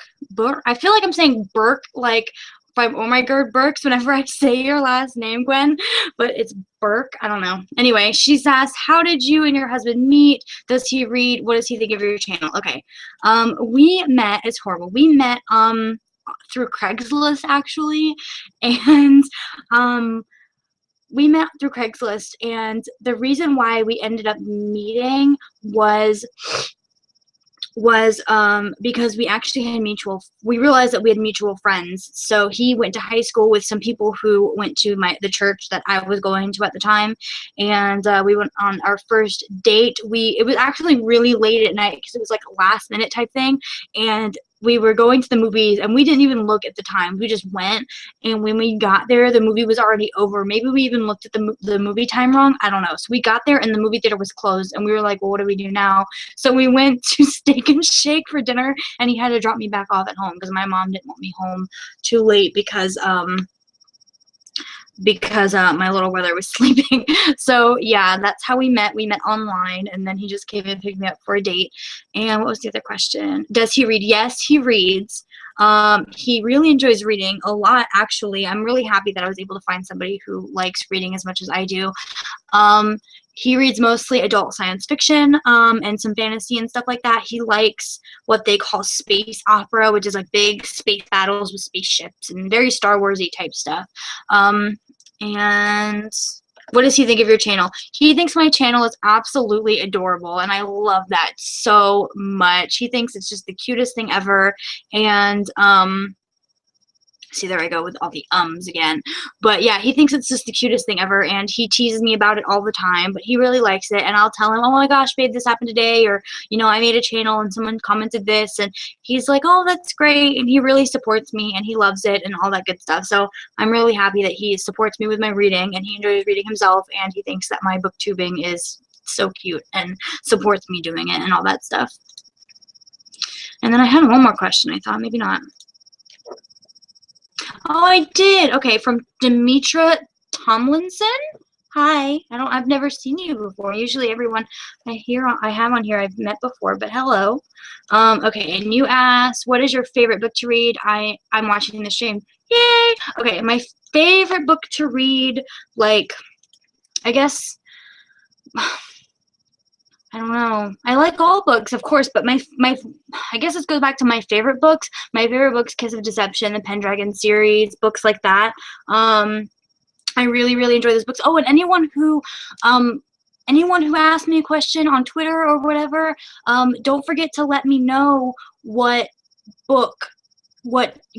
I feel like I'm saying Burke, like from Oh My God Burks whenever I say your last name, Gwen, but it's Burke. I don't know. Anyway, she's asked, how did you and your husband meet? Does he read? What does he think of your channel? Okay. We met, it's horrible. We met through Craigslist actually, and we met through Craigslist, and the reason why we ended up meeting was because we realized that we had mutual friends. So he went to high school with some people who went to the church that I was going to at the time, and we went on our first date. It was actually really late at night because it was like a last minute type thing, and we were going to the movies, and we didn't even look at the time. We just went, and when we got there, the movie was already over. Maybe we even looked at the movie time wrong. I don't know. So we got there, and the movie theater was closed, and we were like, well, what do we do now? So we went to Steak and Shake for dinner, and he had to drop me back off at home because my mom didn't want me home too late because my little brother was sleeping. So yeah, that's how we met. We met online, and then he just came and picked me up for a date. And what was the other question? Does he read? Yes, he reads. He really enjoys reading a lot, actually. I'm really happy that I was able to find somebody who likes reading as much as I do. He reads mostly adult science fiction, and some fantasy and stuff like that. He likes what they call space opera, which is like big space battles with spaceships and very Star Wars-y type stuff. And what does he think of your channel? He thinks my channel is absolutely adorable, and I love that so much. He thinks it's just the cutest thing ever, and see, there I go with all the ums again. But yeah, he thinks it's just the cutest thing ever, and he teases me about it all the time, but he really likes it. And I'll tell him, oh my gosh, babe, this happened today, or, you know, I made a channel and someone commented this, and he's like, oh, that's great. And he really supports me, and he loves it and all that good stuff. So I'm really happy that he supports me with my reading, and he enjoys reading himself, and he thinks that my booktubing is so cute and supports me doing it and all that stuff. And then I had one more question. I thought maybe not. Oh, I did. Okay, from Demetra Tomlinson. Hi. I've never seen you before. Usually everyone I have on here I've met before, but hello. Okay, and you asked, what is your favorite book to read? I'm watching the stream. Yay! Okay, my favorite book to read, like, I guess, I don't know. I like all books, of course, but I guess this goes back to my favorite books. My favorite books, Kiss of Deception, the Pendragon series, books like that. I really, really enjoy those books. Oh, and anyone who asks me a question on Twitter or whatever, don't forget to let me know what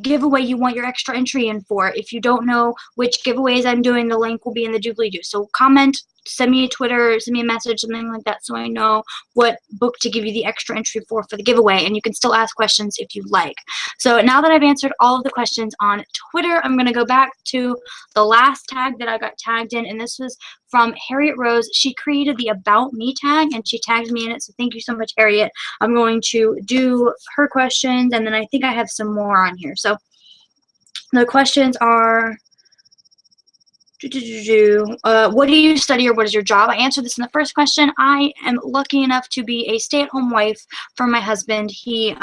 giveaway you want your extra entry in for. If you don't know which giveaways I'm doing, the link will be in the doobly-doo. So comment, send me a Twitter, send me a message, something like that, so I know what book to give you the extra entry for the giveaway, and you can still ask questions if you like. So now that I've answered all of the questions on Twitter, I'm going to go back to the last tag that I got tagged in, and this was from Harriet Rose. She created the About Me tag, and she tagged me in it, so thank you so much, Harriet. I'm going to do her questions, and then I think I have some more on here. So the questions are, what do you study or what is your job? I answered this in the first question. I am lucky enough to be a stay-at-home wife for my husband. He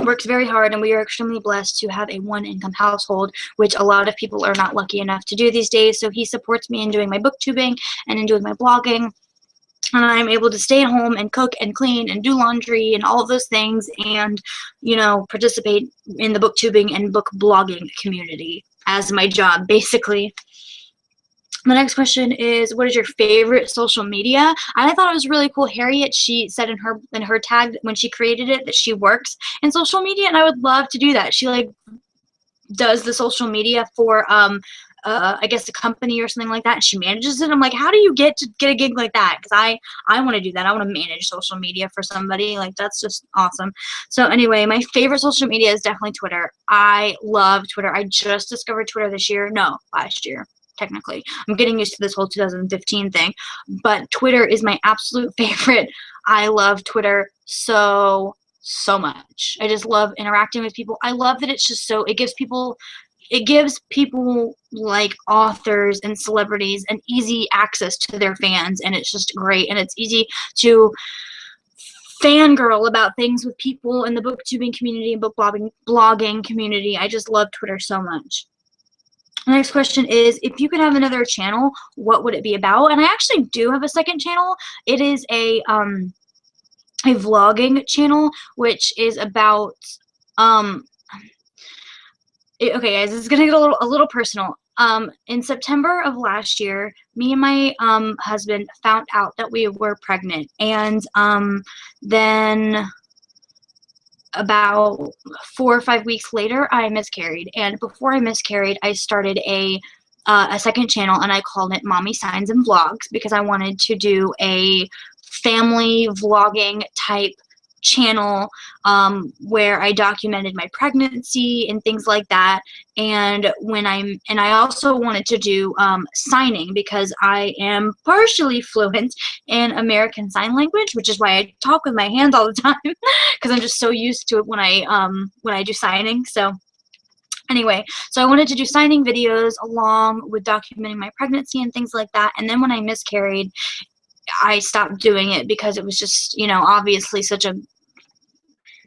works very hard, and we are extremely blessed to have a one-income household, which a lot of people are not lucky enough to do these days. So he supports me in doing my booktubing and in doing my blogging. And I'm able to stay at home and cook and clean and do laundry and all of those things, and, you know, participate in the booktubing and book blogging community as my job, basically. The next question is, what is your favorite social media? And I thought it was really cool. Harriet, she said in her tag when she created it that she works in social media, and I would love to do that. She like does the social media for I guess a company or something like that, and she manages it. I'm like, how do you get a gig like that? Because I want to do that. I want to manage social media for somebody. Like, that's just awesome. So anyway, my favorite social media is definitely Twitter. I love Twitter. I just discovered Twitter this year. No, last year, technically. I'm getting used to this whole 2015 thing. But Twitter is my absolute favorite. I love Twitter so much. I just love interacting with people. I love that it's just it gives people like authors and celebrities an easy access to their fans, and it's just great. And it's easy to fangirl about things with people in the booktubing community and book blogging community. I just love Twitter so much. The next question is, if you could have another channel, what would it be about? And I actually do have a second channel. It is a vlogging channel, which is about Okay, guys, this is gonna get a little personal. In September of last year, me and my husband found out that we were pregnant, and then about 4 or 5 weeks later, I miscarried. And before I miscarried, I started a second channel, and I called it Mommy Signs and Vlogs, because I wanted to do a family vlogging type channel where I documented my pregnancy and things like that. And I also wanted to do signing, because I am partially fluent in American Sign Language, which is why I talk with my hands all the time, because I'm just so used to it when I do signing. So anyway, so I wanted to do signing videos along with documenting my pregnancy and things like that. And then when I miscarried, I stopped doing it, because it was just, you know, obviously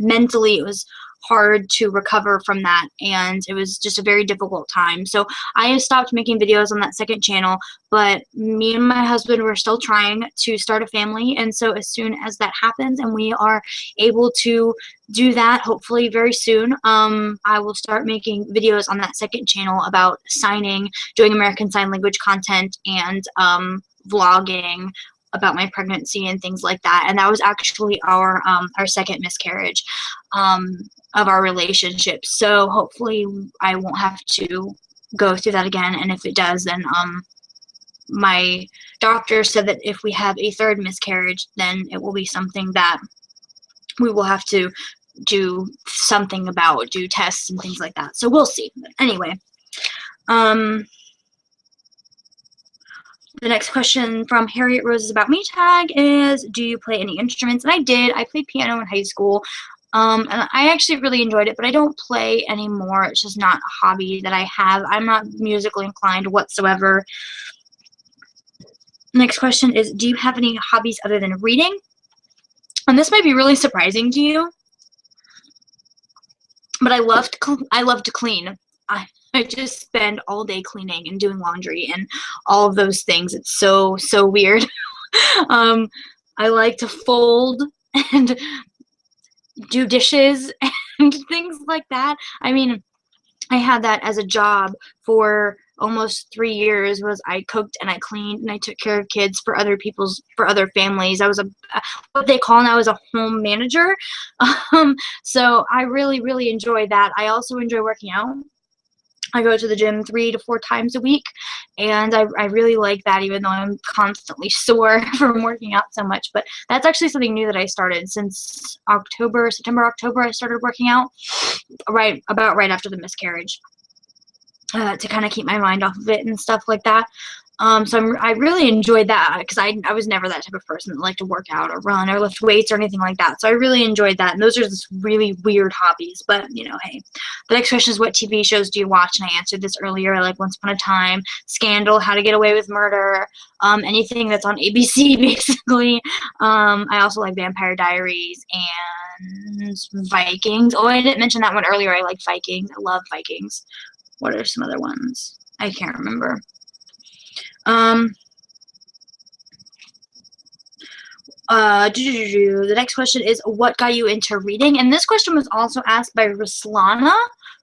mentally it was hard to recover from that, and it was just a very difficult time. So I stopped making videos on that second channel, but me and my husband were still trying to start a family. And so as soon as that happens and we are able to do that, hopefully very soon, I will start making videos on that second channel about signing, doing American Sign Language content, and vlogging about my pregnancy and things like that. And that was actually our second miscarriage of our relationship. So hopefully I won't have to go through that again. And if it does, then my doctor said that if we have a third miscarriage, then it will be something that we will have to do something about, do tests and things like that. So we'll see. But anyway, the next question from Harriet Rose's About Me tag is, do you play any instruments? And I did. I played piano in high school, and I actually really enjoyed it, but I don't play anymore. It's just not a hobby that I have. I'm not musically inclined whatsoever. Next question is, do you have any hobbies other than reading? And this might be really surprising to you, but I love to clean. I just spend all day cleaning and doing laundry and all of those things. It's so weird. I like to fold and do dishes and things like that. I mean, I had that as a job for almost 3 years. Was I cooked and I cleaned and I took care of kids for other families. I was what they call now is a home manager. So I really enjoy that. I also enjoy working out. I go to the gym 3 to 4 times a week, and I really like that, even though I'm constantly sore from working out so much. But that's actually something new that I started since September, October. I started working out right after the miscarriage, to kind of keep my mind off of it and stuff like that. So I really enjoyed that, because I was never that type of person that liked to work out or run or lift weights or anything like that. So I really enjoyed that. And those are just really weird hobbies. But, you know, hey. The next question is, what TV shows do you watch? And I answered this earlier, like Once Upon a Time, Scandal, How to Get Away with Murder, anything that's on ABC, basically. I also like Vampire Diaries and Vikings. Oh, I didn't mention that one earlier. I like Vikings. I love Vikings. What are some other ones? I can't remember. The next question is, what got you into reading? And this question was also asked by Ruslana,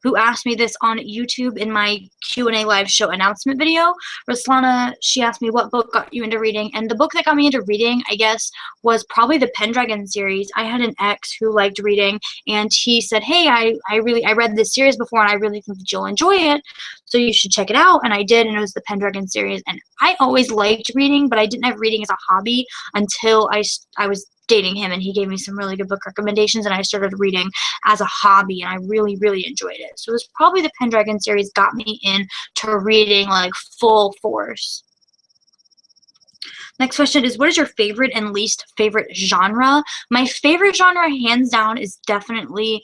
who asked me this on YouTube in my Q&A live show announcement video. Ruslana, she asked me, what book got you into reading? And the book that got me into reading, I guess, was probably the Pendragon series. I had an ex who liked reading, and he said, hey, I read this series before, and I really think that you'll enjoy it, so you should check it out. And I did, and it was the Pendragon series. And I always liked reading, but I didn't have reading as a hobby until I was dating him, and he gave me some really good book recommendations, and I started reading as a hobby, and I really enjoyed it. So it was probably the Pendragon series got me into reading like full force. Next question is, what is your favorite and least favorite genre? My favorite genre, hands down, is definitely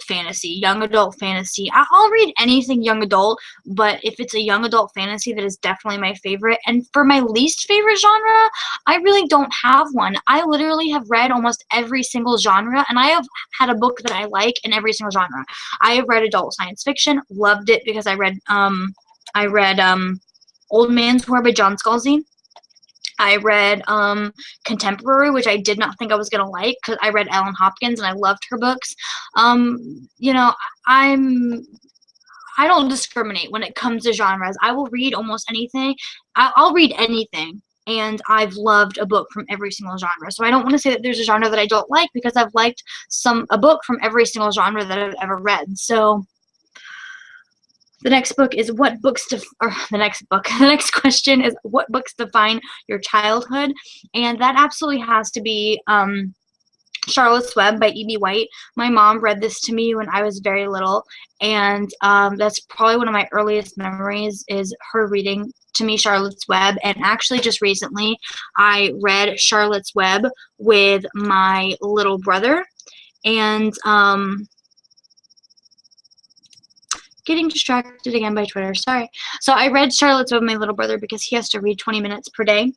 fantasy, young adult fantasy. I'll read anything young adult, but if it's a young adult fantasy, that is definitely my favorite. And for my least favorite genre, I really don't have one. I literally have read almost every single genre, and I have had a book that I like in every single genre. I have read adult science fiction, loved it, because I read Old Man's War by John Scalzi. I read contemporary, which I did not think I was gonna like, because I read Ellen Hopkins and I loved her books. You know, I don't discriminate when it comes to genres. I will read almost anything. I'll read anything. And I've loved a book from every single genre. So I don't want to say that there's a genre that I don't like, because I've liked a book from every single genre that I've ever read. So the next book is the next question is, what books define your childhood? And that absolutely has to be Charlotte's Web by E.B. White. My mom read this to me when I was very little, and that's probably one of my earliest memories, is her reading to me Charlotte's Web. And actually just recently I read Charlotte's Web with my little brother, and getting distracted again by Twitter, sorry. So I read Charlotte's Web with my little brother because he has to read 20 minutes per day.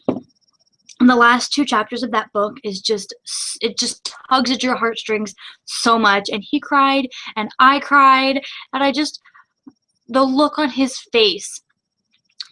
And the last 2 chapters of that book is it just tugs at your heartstrings so much. And he cried, and I cried, and the look on his face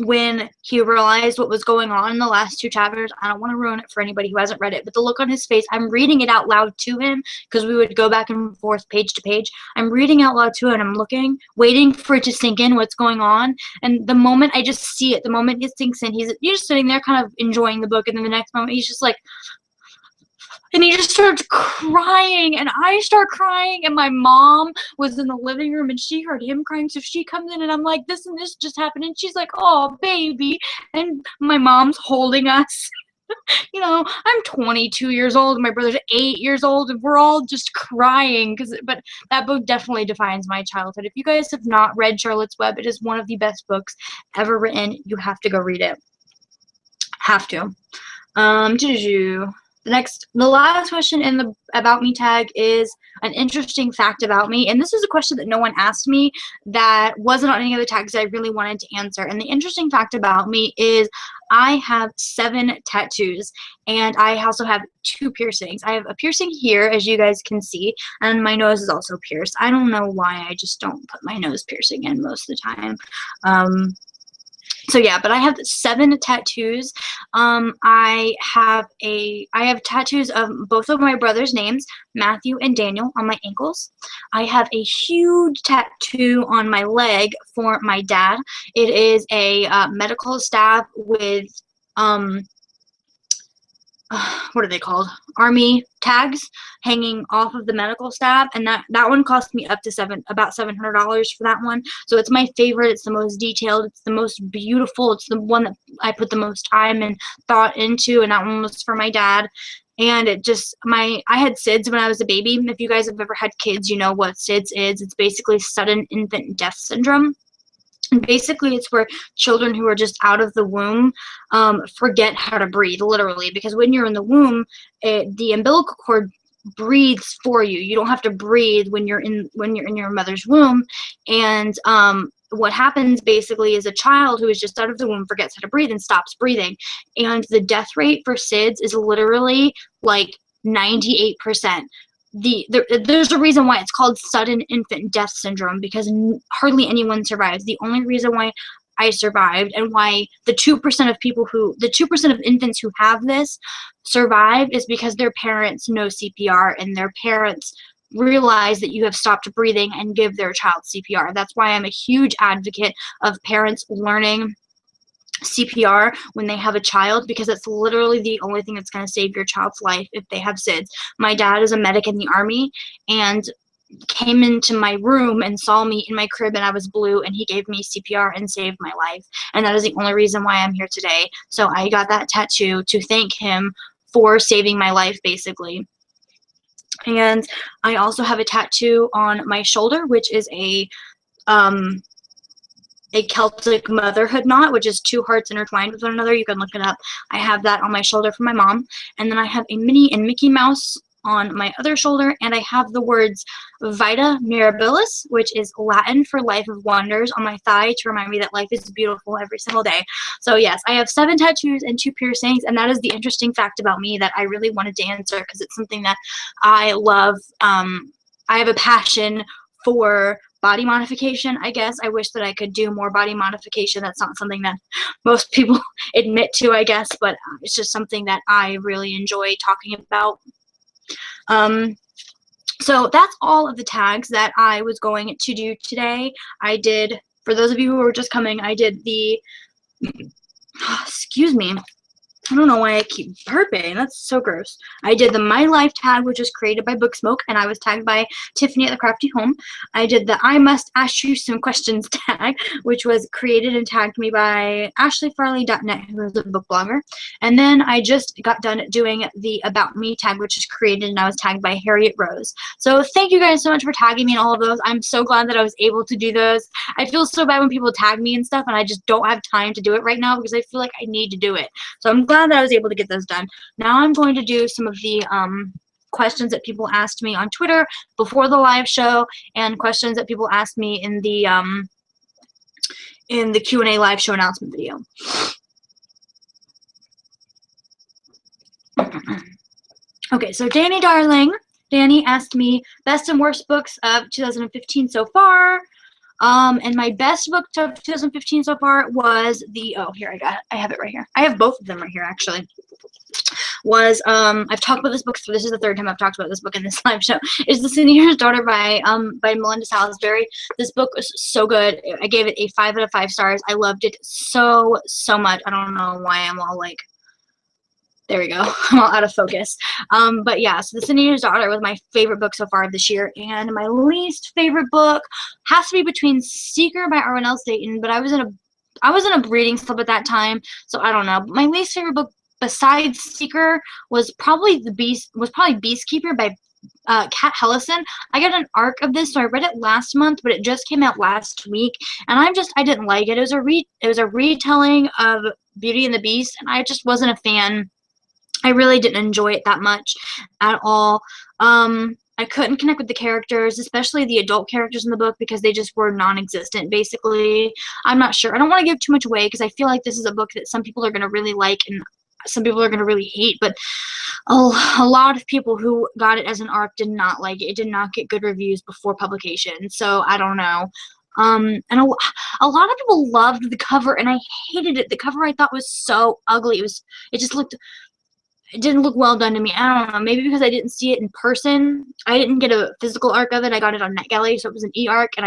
when he realized what was going on in the last 2 chapters, I don't want to ruin it for anybody who hasn't read it, but the look on his face, I'm reading it out loud to him, because we would go back and forth page to page. I'm reading out loud to him, and I'm looking, waiting for it to sink in what's going on, and the moment I just see it, the moment it sinks in, he's just sitting there kind of enjoying the book, and then the next moment he's just like, and he just starts crying, and I start crying, and my mom was in the living room, and she heard him crying, so she comes in, and I'm like, this and this just happened, and she's like, oh, baby, and my mom's holding us. You know, I'm 22 years old, and my brother's 8 years old, and we're all just crying, but that book definitely defines my childhood. If you guys have not read Charlotte's Web, it is one of the best books ever written. You have to go read it. Have to. The last question in the About Me tag is an interesting fact about me. And this is a question that no one asked me that wasn't on any of the tags I really wanted to answer. And the interesting fact about me is I have 7 tattoos, and I also have 2 piercings. I have a piercing here, as you guys can see, and my nose is also pierced. I don't know why I just don't put my nose piercing in most of the time. So yeah, but I have 7 tattoos. I have tattoos of both of my brothers' names, Matthew and Daniel, on my ankles. I have a huge tattoo on my leg for my dad. It is a medical staff with what are they called? Army tags hanging off of the medical staff, and that one cost me up to about $700 for that one. So it's my favorite. It's the most detailed. It's the most beautiful. It's the one that I put the most time and thought into, and that one was for my dad. And I had SIDS when I was a baby. If you guys have ever had kids, you know what SIDS is. It's basically sudden infant death syndrome. And basically, it's where children who are just out of the womb forget how to breathe, literally. Because when you're in the womb, the umbilical cord breathes for you. You don't have to breathe when you're in your mother's womb. And what happens basically is a child who is just out of the womb forgets how to breathe and stops breathing. And the death rate for SIDS is literally like 98%. There's a reason why it's called sudden infant death syndrome, because hardly anyone survives. The only reason why I survived, and why the 2% of infants who have this survive, is because their parents know CPR, and their parents realize that you have stopped breathing and give their child CPR. That's why I'm a huge advocate of parents learning CPR when they have a child, because it's literally the only thing that's going to save your child's life if they have SIDS. My dad is a medic in the Army, and came into my room and saw me in my crib and I was blue, and he gave me CPR and saved my life. And that is the only reason why I'm here today. So I got that tattoo to thank him for saving my life, basically. And I also have a tattoo on my shoulder, which is a Celtic motherhood knot, which is 2 hearts intertwined with one another. You can look it up. I have that on my shoulder for my mom. And then I have a Minnie and Mickey Mouse on my other shoulder, and I have the words Vita Mirabilis, which is Latin for life of wonders, on my thigh to remind me that life is beautiful every single day. So yes, I have 7 tattoos and 2 piercings, and that is the interesting fact about me that I really wanted to answer, because it's something that I love. I have a passion for body modification, I guess. I wish that I could do more body modification. That's not something that most people admit to, I guess, but it's just something that I really enjoy talking about. So that's all of the tags that I was going to do today. I did, for those of you who are just coming, I did the, excuse me, I don't know why I keep burping. That's so gross. I did the My Life tag, which was created by Booksmoke, and I was tagged by Tiffany at the Crafty Home. I did the I Must Ask You Some Questions tag, which was created and tagged me by ashleyfarley.net, who is a book blogger. And then I just got done doing the About Me tag, which is created, and I was tagged by Harriet Rose. So thank you guys so much for tagging me in all of those. I'm so glad that I was able to do those. I feel so bad when people tag me and stuff, and I just don't have time to do it right now because I feel like I need to do it. So I'm glad that I was able to get those done. Now I'm going to do some of the questions that people asked me on Twitter before the live show, and questions that people asked me in the Q&A live show announcement video. Okay, so Danny Darling, Danny asked me best and worst books of 2015 so far. And my best book of 2015 so far was the, oh, here, I have it right here. I have both of them right here, actually. Was, I've talked about this book, so this is the third time I've talked about this book in this live show, is The Senator's Daughter by Melinda Salisbury. This book was so good. I gave it a 5 out of 5 stars. I loved it so much. I don't know why I'm all like, there we go. I'm all out of focus. But yeah, so The Senator's Daughter was my favorite book so far of this year. And my least favorite book has to be between Seeker by Arwen L. Staten, but I was in a reading slip at that time, so I don't know. My least favorite book besides Seeker was probably Beastkeeper by Kat Hellison. I got an arc of this, so I read it last month, but it just came out last week, and I didn't like it. It was a retelling of Beauty and the Beast, and I just wasn't a fan. I really didn't enjoy it that much at all. I couldn't connect with the characters, especially the adult characters in the book, because they just were non-existent, basically. I'm not sure. I don't want to give too much away, because I feel like this is a book that some people are going to really like and some people are going to really hate, but a lot of people who got it as an arc did not like it. It did not get good reviews before publication, so I don't know. And a lot of people loved the cover, and I hated it. The cover I thought was so ugly. It didn't look well done to me. I don't know. Maybe because I didn't see it in person. I didn't get a physical arc of it. I got it on Netgalley, so it was an e-arc, and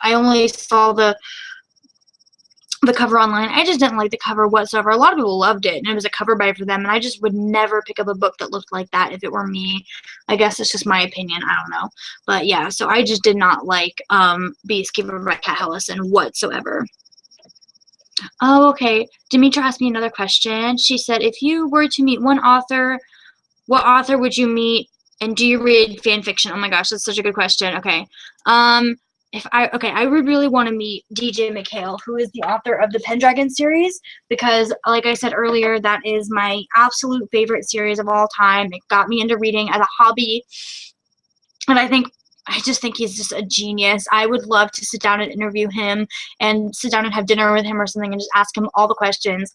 I only saw the cover online. I just didn't like the cover whatsoever. A lot of people loved it, and it was a cover buy for them, and I just would never pick up a book that looked like that if it were me. I guess it's just my opinion. I don't know. But yeah, so I just did not like Beastkeeper by Kat Hellison whatsoever. Oh, okay. Demetra asked me another question. She said, if you were to meet one author, what author would you meet? And do you read fan fiction? Oh my gosh, that's such a good question. Okay. I would really want to meet DJ McHale, who is the author of the Pendragon series, because like I said earlier, that is my absolute favorite series of all time. It got me into reading as a hobby. And I just think he's just a genius. I would love to sit down and interview him and sit down and have dinner with him or something and just ask him all the questions.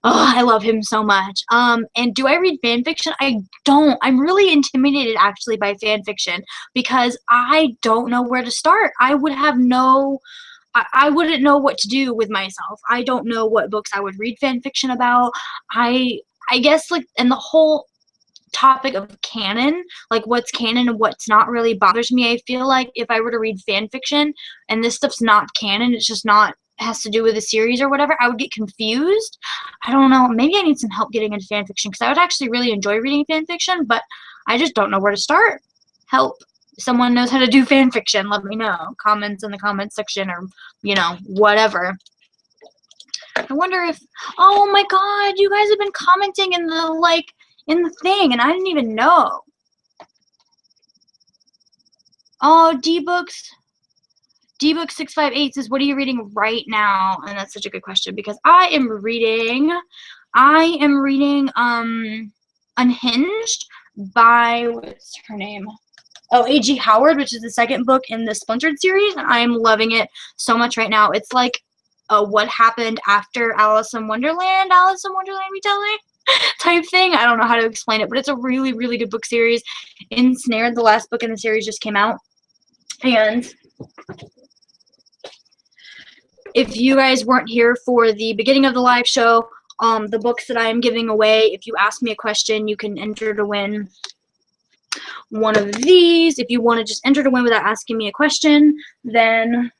I love him so much. And do I read fan fiction? I don't. I'm really intimidated actually by fan fiction because I don't know where to start. I wouldn't know what to do with myself. I don't know what books I would read fan fiction about. I guess and the whole topic of canon, like what's canon and what's not, really bothers me. I feel like if I were to read fan fiction and this stuff's not canon, it's just not has to do with the series or whatever, I would get confused. I don't know. Maybe I need some help getting into fan fiction because I would actually really enjoy reading fan fiction, but I just don't know where to start. Help. If someone knows how to do fan fiction, let me know. Comments in the comments section or, whatever. I wonder if, oh my god, you guys have been commenting in the thing, and I didn't even know. Oh, D-Book658 says, what are you reading right now? And that's such a good question because I am reading Unhinged by, what's her name? Oh, A.G. Howard, which is the second book in the Splintered series, and I'm loving it so much right now. It's like what happened after Alice in Wonderland retelling type thing. I don't know how to explain it, but it's a really, really good book series. Ensnared, the last book in the series, just came out, and If you guys weren't here for the beginning of the live show, the books that I am giving away, if you ask me a question, you can enter to win one of these. If you want to just enter to win without asking me a question, then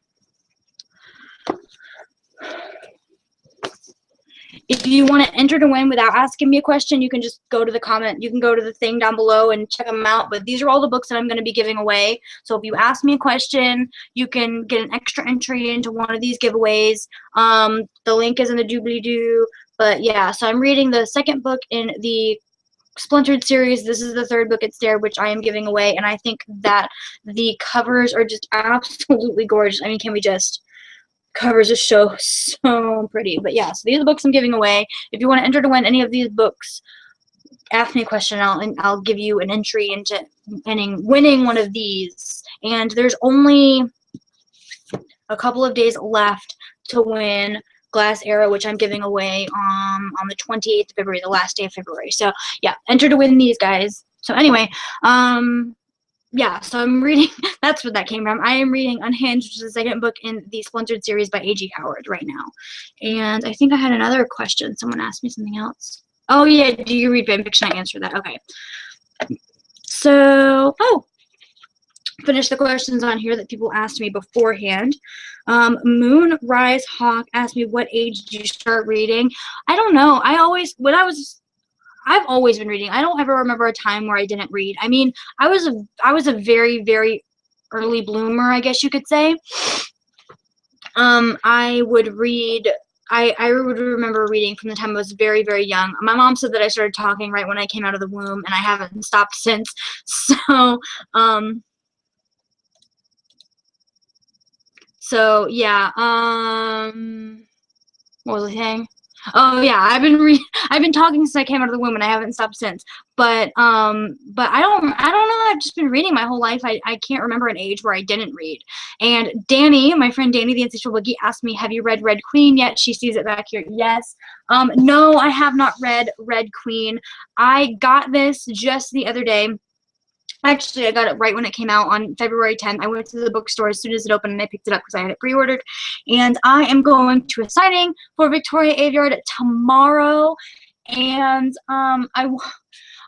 if you want to enter to win without asking me a question, you can just go to the comment. You can go to the thing down below and check them out. But these are all the books that I'm going to be giving away. So if you ask me a question, you can get an extra entry into one of these giveaways. The link is in the doobly-doo. But yeah, so I'm reading the second book in the Splintered series. This is the third book it's there, which I am giving away. And I think that the covers are just absolutely gorgeous. I mean, can we just... Covers just show so pretty. But yeah, so these are the books I'm giving away. If you want to enter to win any of these books, ask me a question and I'll give you an entry into winning one of these. And there's only a couple of days left to win Glass Arrow, which I'm giving away on the 28th of February, the last day of February. So yeah, enter to win these, guys. So anyway, yeah, so I'm reading, that's where that came from. I am reading Unhinged, which is the second book in the Splintered series by A.G. Howard right now. And I think I had another question. Someone asked me something else. Oh, yeah, do you read fanfiction? I answered that. Okay. So, finish the questions on here that people asked me beforehand. Moonrise Hawk asked me, what age did you start reading? I don't know. I've always been reading. I don't ever remember a time where I didn't read. I mean, I was a very, very early bloomer, I guess you could say. I would read. I would remember reading from the time I was very, very young. My mom said that I started talking right when I came out of the womb, and I haven't stopped since. So yeah. What was I saying? Oh yeah, I've been talking since I came out of the womb, and I haven't stopped since. But I don't know. I've just been reading my whole life. I can't remember an age where I didn't read. And Danny, my friend Danny, the Insatiable Boogie, asked me, "Have you read Red Queen yet?" She sees it back here. Yes. No, I have not read Red Queen. I got this just the other day. Actually, I got it right when it came out on February 10th. I went to the bookstore as soon as it opened, and I picked it up because I had it pre-ordered. And I am going to a signing for Victoria Aveyard tomorrow. And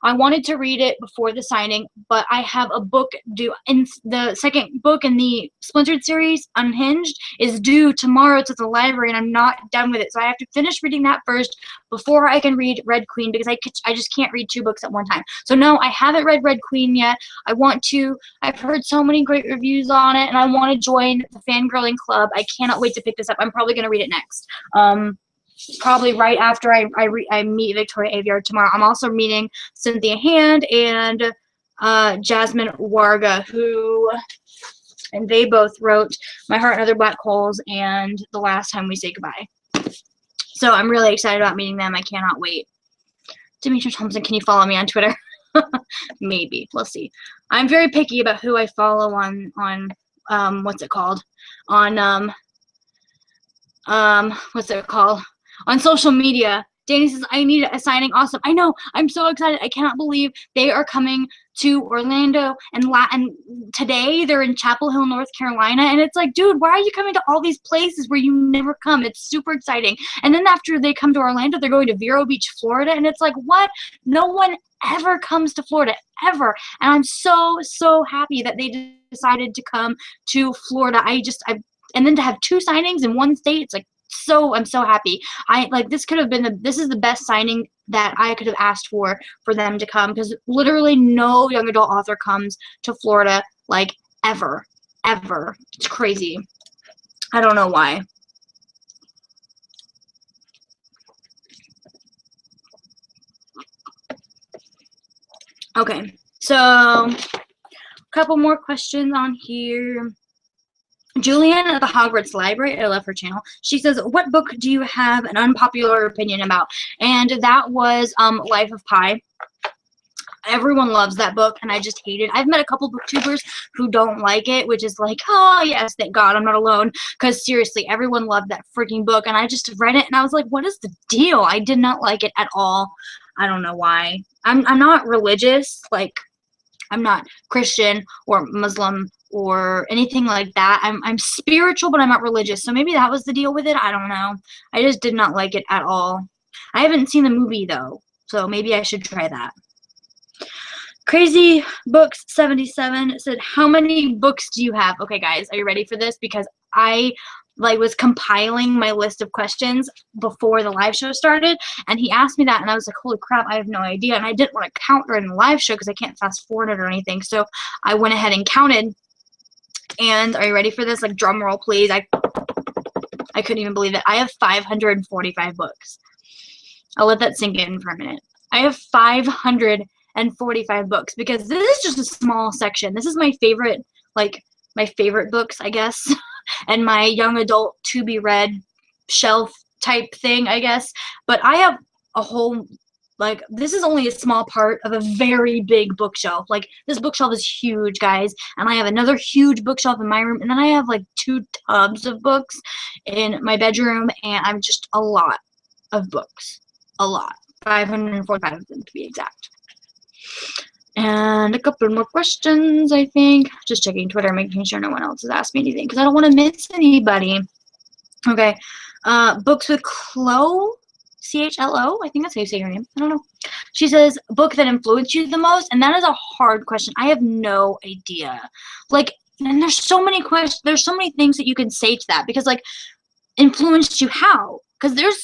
I wanted to read it before the signing, but I have a book due. In the second book in the Splintered series, Unhinged, is due tomorrow to the library, and I'm not done with it. So I have to finish reading that first before I can read Red Queen, because I just can't read two books at one time. So no, I haven't read Red Queen yet. I want to. I've heard so many great reviews on it, and I want to join the fangirling club. I cannot wait to pick this up. I'm probably going to read it next. Probably right after I meet Victoria Aveyard tomorrow. I'm also meeting Cynthia Hand and Jasmine Warga, and they both wrote My Heart and Other Black Holes and The Last Time We Say Goodbye. So I'm really excited about meeting them. I cannot wait. Demetra Thompson, can you follow me on Twitter? Maybe. We'll see. I'm very picky about who I follow on what's it called? On what's it called? On social media. Danny says, I need a signing. Awesome. I know. I'm so excited. I cannot believe they are coming to Orlando. And today they're in Chapel Hill, North Carolina. And it's like, dude, why are you coming to all these places where you never come? It's super exciting. And then after they come to Orlando, they're going to Vero Beach, Florida. And it's like, what? No one ever comes to Florida, ever. And I'm so, so happy that they decided to come to Florida. And then to have two signings in one state, it's like, I'm so happy. This could have been this is the best signing that I could have asked for them to come, because literally no young adult author comes to Florida, like, ever. It's crazy. I don't know why. Okay, so a couple more questions on here. Julianne at the Hogwarts Library, I love her channel. She says, what book do you have an unpopular opinion about? And that was Life of Pi. Everyone loves that book, and I just hate it. I've met a couple booktubers who don't like it, which is like, oh, yes, thank God I'm not alone. Because seriously, everyone loved that freaking book, and I just read it, and I was like, what is the deal? I did not like it at all. I don't know why. I'm not religious. Like, I'm not Christian or Muslim or anything like that. I'm spiritual, but I'm not religious. So maybe that was the deal with it. I don't know. I just did not like it at all. I haven't seen the movie though, so maybe I should try that. Crazy Books 77 said, how many books do you have? Okay, guys, are you ready for this? Because I was compiling my list of questions before the live show started, and he asked me that, and I was like, holy crap, I have no idea. And I didn't want to count during the live show because I can't fast forward it or anything. So I went ahead and counted. And are you ready for this? Like, drum roll, please. I couldn't even believe it. I have 545 books. I'll let that sink in for a minute. I have 545 books because this is just a small section. This is my favorite, my favorite books, I guess, and my young adult to be read shelf type thing, I guess. But I have a whole, this is only a small part of a very big bookshelf. This bookshelf is huge, guys, and I have another huge bookshelf in my room, and then I have 2 tubs of books in my bedroom, and I'm just a lot of books. A lot. 545 of them to be exact. And a couple more questions, I think. Just checking Twitter, making sure no one else has asked me anything because I don't want to miss anybody. Okay. Books with Chloe, C-H-L-O. I think that's how you say your name. I don't know. She says, book that influenced you the most. And that is a hard question. I have no idea. And there's so many questions. There's so many things that you can say to that because, influenced you how? Because there's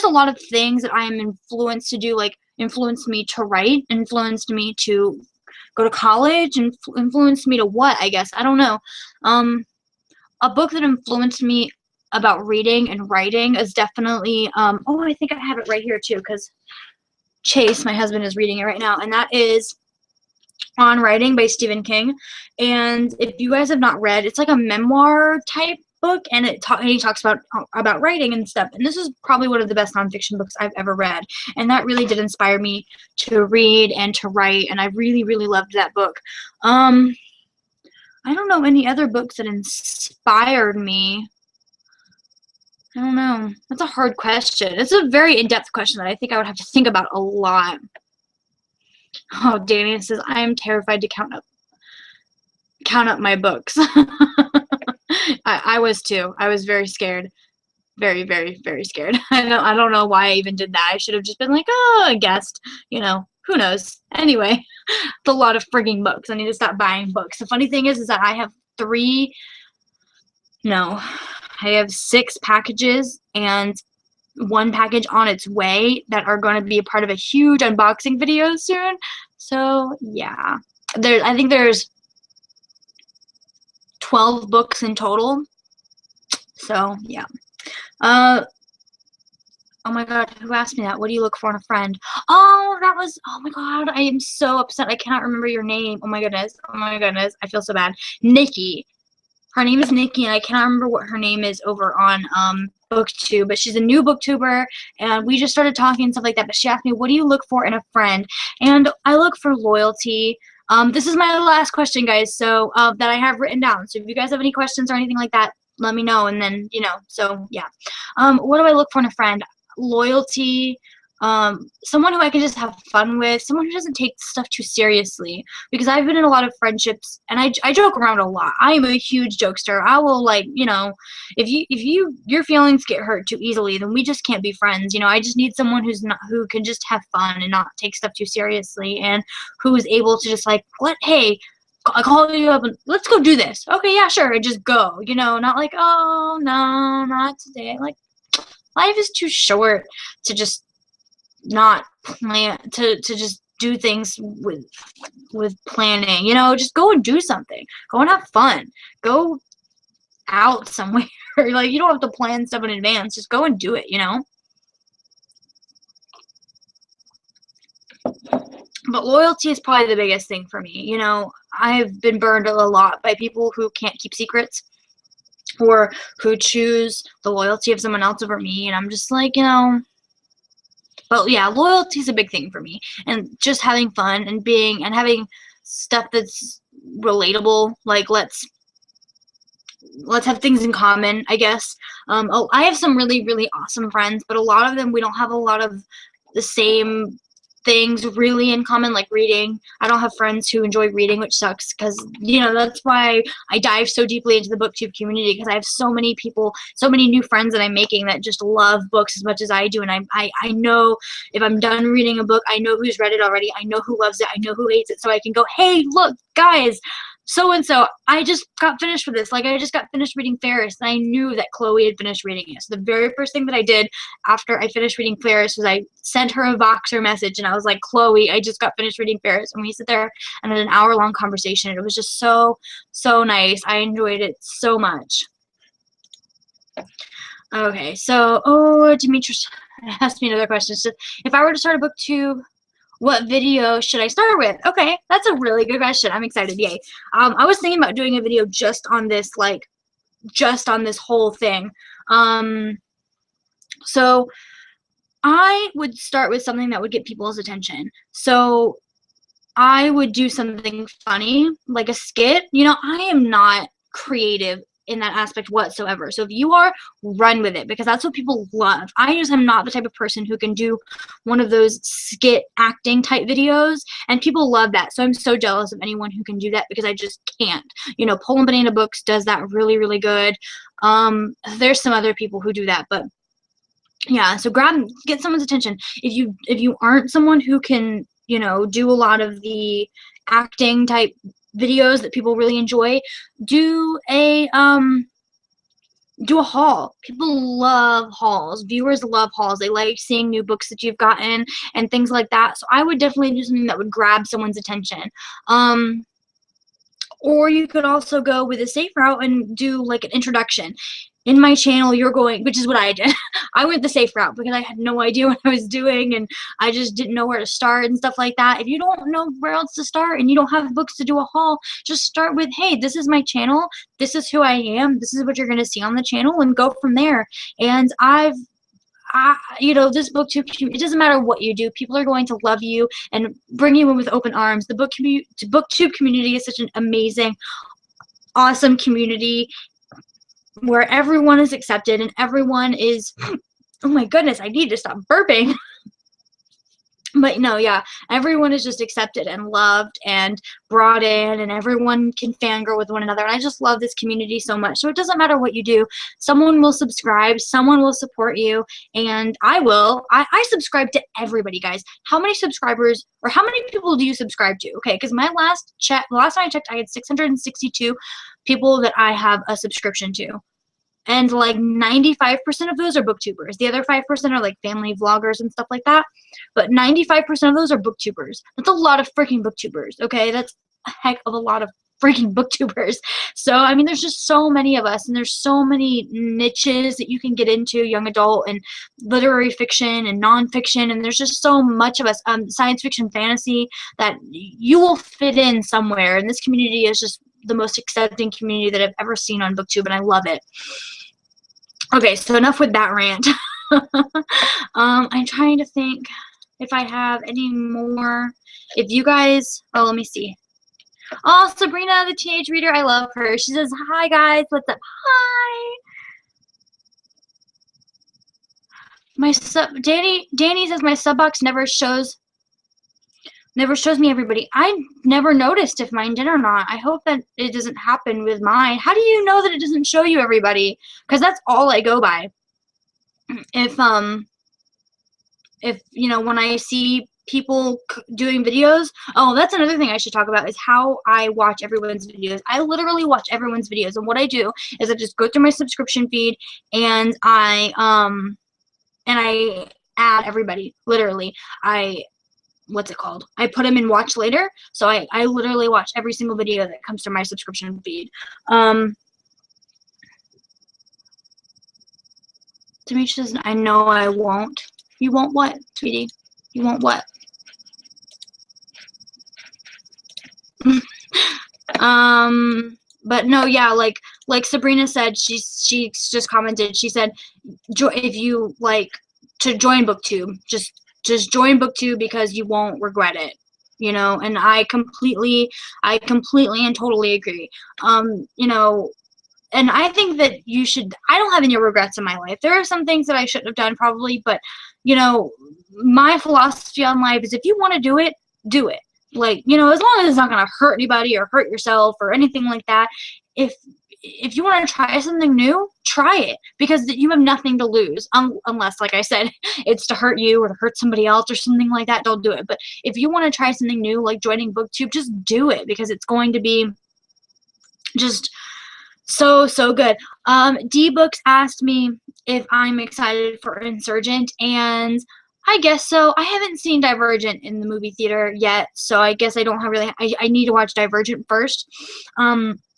a lot of things that I am influenced to do, influenced me to write, influenced me to go to college, and influenced me to what, I guess. I don't know. A book that influenced me about reading and writing is definitely, oh, I think I have it right here too, because Chase, my husband, is reading it right now, and that is On Writing by Stephen King. And if you guys have not read, it's like a memoir type book, and he talks about writing and stuff. And this is probably one of the best nonfiction books I've ever read, and that really did inspire me to read and to write, and I really, really loved that book. I don't know any other books that inspired me. I don't know. That's a hard question. It's a very in-depth question that I think I would have to think about a lot. Oh, Danny says, I am terrified to count up my books. I was too. I was very scared. Very, very, very scared. I don't know why I even did that. I should have just been like, oh, I guessed. Who knows? Anyway, it's a lot of frigging books. I need to stop buying books. The funny thing is that I have 6 packages and 1 package on its way that are going to be a part of a huge unboxing video soon. So, yeah. I think there's 12 books in total. So, yeah. Oh my god, who asked me that? What do you look for in a friend? Oh, oh my god, I am so upset. I cannot remember your name. Oh my goodness. Oh my goodness. I feel so bad. Nikki. Her name is Nikki, and I cannot remember what her name is over on BookTube, but she's a new BookTuber, and we just started talking and stuff like that, but she asked me, what do you look for in a friend? And I look for loyalty. This is my last question, guys, so that I have written down. So if you guys have any questions or anything like that, let me know, and then, so, yeah. What do I look for in a friend? Loyalty, someone who I can just have fun with, someone who doesn't take stuff too seriously, because I've been in a lot of friendships, and I joke around a lot. I am a huge jokester. I will, if your feelings get hurt too easily, then we just can't be friends. I just need someone who can just have fun and not take stuff too seriously, and who is able to just hey, I call you up and let's go do this. Okay, yeah, sure, and just go. Not like, oh no, not today. Life is too short to just not plan, to just do things with planning. Just go and do something. Go and have fun. Go out somewhere. You don't have to plan stuff in advance. Just go and do it, But loyalty is probably the biggest thing for me. I've been burned a lot by people who can't keep secrets, or who choose the loyalty of someone else over me, and I'm just like, but yeah, loyalty is a big thing for me, and just having fun and having stuff that's relatable, let's have things in common, I guess. I have some really, really awesome friends, but a lot of them, we don't have a lot of the same things really in common, like reading. I don't have friends who enjoy reading, which sucks, because, you know, that's why I dive so deeply into the booktube community, because I have so many people, so many new friends that I'm making that just love books as much as I do. And I know if I'm done reading a book, I know who's read it already, I know who loves it, I know who hates it, so I can go, hey, look, guys, so and so, I just got finished with this. Like, I just got finished reading Ferris, and I knew that Chloe had finished reading it. So the very first thing that I did after I finished reading Ferris was I sent her a Voxer message, and I was like, Chloe, I just got finished reading Ferris. And we sit there and had an hour-long conversation. And it was just so, so nice. I enjoyed it so much. Okay, so, Demetrius asked me another question. So, if I were to start a booktube, what video should I start with? Okay, that's a really good question. I'm excited. Yay. I was thinking about doing a video just on this, like, just on this whole thing. So I would start with something that would get people's attention. So I would do something funny, like a skit. You know, I am not creative in that aspect whatsoever. So if you are, run with it, because that's what people love. I just am not the type of person who can do one of those skit acting type videos, and people love that. So I'm so jealous of anyone who can do that, because I just can't. You know, Poland Banana Books does that really, really good. There's some other people who do that, but yeah, so get someone's attention. If you aren't someone who can, you know, do a lot of the acting type videos that people really enjoy, do a haul. People love hauls. Viewers love hauls. They like seeing new books that you've gotten and things like that. So I would definitely do something that would grab someone's attention. Or you could also go with a safe route and do like an introduction. In my channel, you're going, which is what I did. I went the safe route because I had no idea what I was doing, and I just didn't know where to start and stuff like that. If you don't know where else to start and you don't have books to do a haul, just start with, hey, this is my channel. This is who I am. This is what you're going to see on the channel, and go from there. And you know, this booktube, it doesn't matter what you do. People are going to love you and bring you in with open arms. The booktube community is such an amazing, awesome community where everyone is accepted and everyone is, oh my goodness, I need to stop burping. But no, yeah, everyone is just accepted and loved and brought in, and everyone can fangirl with one another. And I just love this community so much. So it doesn't matter what you do. Someone will subscribe. Someone will support you. And I will. I subscribe to everybody, guys. How many subscribers, or how many people do you subscribe to? Okay, because the last time I checked, I had 662 people that I have a subscription to. And like 95% of those are booktubers. The other 5% are like family vloggers and stuff like that. But 95% of those are booktubers. That's a lot of freaking booktubers, okay? That's a heck of a lot of freaking booktubers. So, I mean, there's just so many of us, and there's so many niches that you can get into, young adult and literary fiction and nonfiction, and there's just so much of us, science fiction, fantasy, that you will fit in somewhere. And this community is just the most accepting community that I've ever seen on booktube, and I love it. Okay, so enough with that rant. I'm trying to think if I have any more. If you guys, let me see. Oh, Sabrina, the teenage reader, I love her. She says, hi guys, what's up? Hi. Danny says my sub box never shows me everybody. I never noticed if mine did or not. I hope that it doesn't happen with mine. How do you know that it doesn't show you everybody? Because that's all I go by. If you know, when I see people doing videos, oh, that's another thing I should talk about, is how I watch everyone's videos. I literally watch everyone's videos, and what I do is I just go through my subscription feed, and I add everybody. Literally, what's it called? I put them in watch later. So I literally watch every single video that comes to my subscription feed. Demetrius says, I know I won't. You won't what, sweetie? You won't what? But no, yeah, like Sabrina said, she just commented, she said, if you like to join BookTube, just join BookTube, because you won't regret it, you know. And I completely and totally agree. You know, and I think that you should, I don't have any regrets in my life. There are some things that I shouldn't have done probably, but you know, my philosophy on life is if you want to do it, do it. Like, you know, as long as it's not going to hurt anybody or hurt yourself or anything like that, if you want to try something new, try it, because you have nothing to lose, unless, like I said, it's to hurt you or to hurt somebody else or something like that. Don't do it. But if you want to try something new, like joining BookTube, just do it, because it's going to be just so good. D-Books asked me if I'm excited for Insurgent, and I guess so. I haven't seen Divergent in the movie theater yet, so I guess I don't have really. I need to watch Divergent first.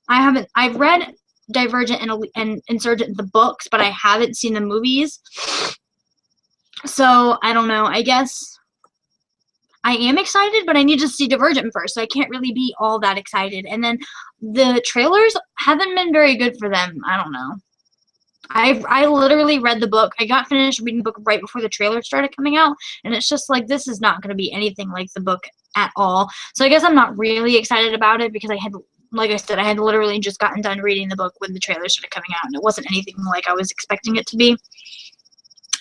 I've read Divergent and Insurgent the books, but I haven't seen the movies. So I don't know. I guess I am excited, but I need to see Divergent first, so I can't really be all that excited. And then the trailers haven't been very good for them. I don't know. I literally read the book. I got finished reading the book right before the trailer started coming out, and it's just like, this is not going to be anything like the book at all. So I guess I'm not really excited about it, because like I said, I had literally just gotten done reading the book when the trailer started coming out, and it wasn't anything like I was expecting it to be.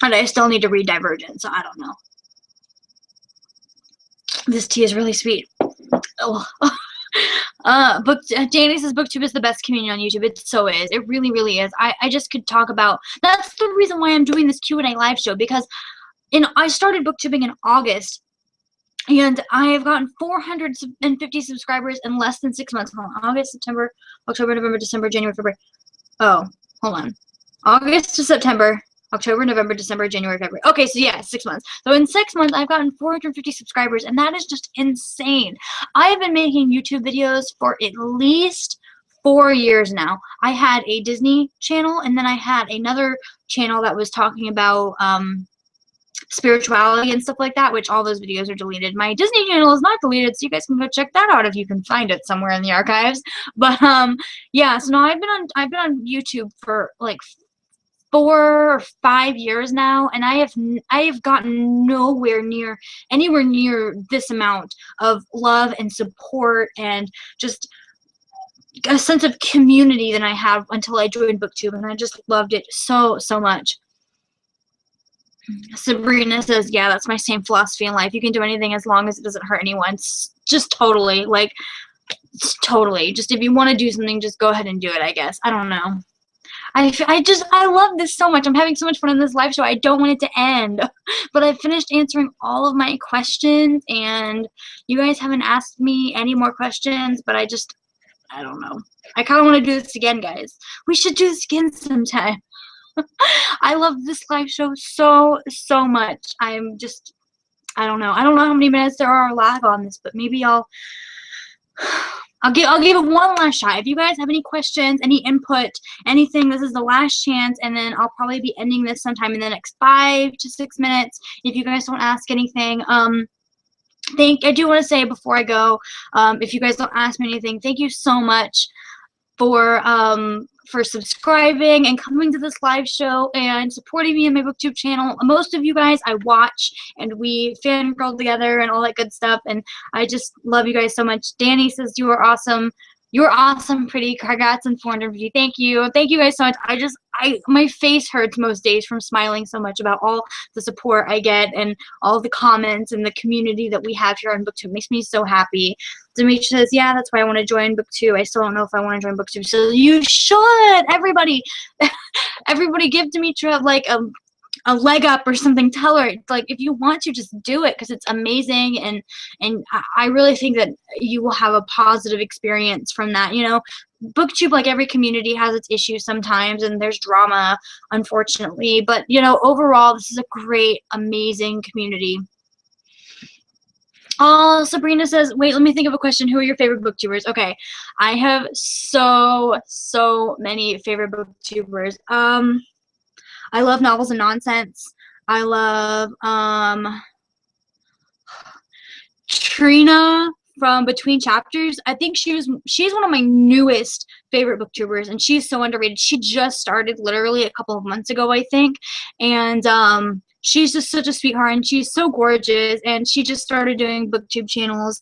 And I still need to read Divergent, so I don't know. This tea is really sweet. Oh. Danny says BookTube is the best community on YouTube. It so is. It really, really is. I just could talk about. That's the reason why I'm doing this Q&A live show, because I started BookTubing in August, and I have gotten 450 subscribers in less than 6 months. Hold on. August, September, October, November, December, January, February. Oh, hold on. August to September. October, November, December, January, February. Okay, so yeah, 6 months. So in 6 months, I've gotten 450 subscribers, and that is just insane. I have been making YouTube videos for at least 4 years now. I had a Disney channel, and then I had another channel that was talking about spirituality and stuff like that, which all those videos are deleted. My Disney channel is not deleted, so you guys can go check that out if you can find it somewhere in the archives. But yeah, so now I've been on YouTube for like 4 or 5 years now, and I have gotten anywhere near this amount of love and support and just a sense of community than I have until I joined BookTube, and I just loved it so much. Sabrina says, yeah, that's my same philosophy in life. You can do anything as long as it doesn't hurt anyone. Just totally, like, totally. Just if you want to do something, just go ahead and do it, I guess. I don't know. I love this so much. I'm having so much fun in this live show. I don't want it to end. But I've finished answering all of my questions, and you guys haven't asked me any more questions, but I don't know. I kind of want to do this again, guys. We should do this again sometime. I love this live show so much. I don't know. I don't know how many minutes there are live on this, but maybe I'll give it one last shot. If you guys have any questions, any input, anything, this is the last chance, and then I'll probably be ending this sometime in the next 5 to 6 minutes. If you guys don't ask anything, I do want to say before I go, if you guys don't ask me anything, thank you so much for subscribing and coming to this live show and supporting me in my BookTube channel. Most of you guys I watch, and we fangirl together and all that good stuff, and I just love you guys so much. Danny says you are awesome. You're awesome, pretty. Congrats on 450. Thank you. Thank you guys so much. My face hurts most days from smiling so much about all the support I get and all the comments and the community that we have here on BookTube. It makes me so happy. Demetria says, yeah, that's why I want to join BookTube. I still don't know if I want to join BookTube. So you should. Everybody give Demetria like a leg up or something. Tell her, like, if you want to, just do it, because it's amazing, and I really think that you will have a positive experience from that. You know, BookTube, like every community, has its issues sometimes, and there's drama, unfortunately, but you know, overall, this is a great, amazing community. Oh, Sabrina says, wait, let me think of a question. Who are your favorite booktubers? Okay, I have so many favorite booktubers. I love Novels and Nonsense. I love Trina from Between Chapters. I think she's one of my newest favorite booktubers, and she's so underrated. She just started literally a couple of months ago, I think, and she's just such a sweetheart, and she's so gorgeous, and she just started doing booktube channels.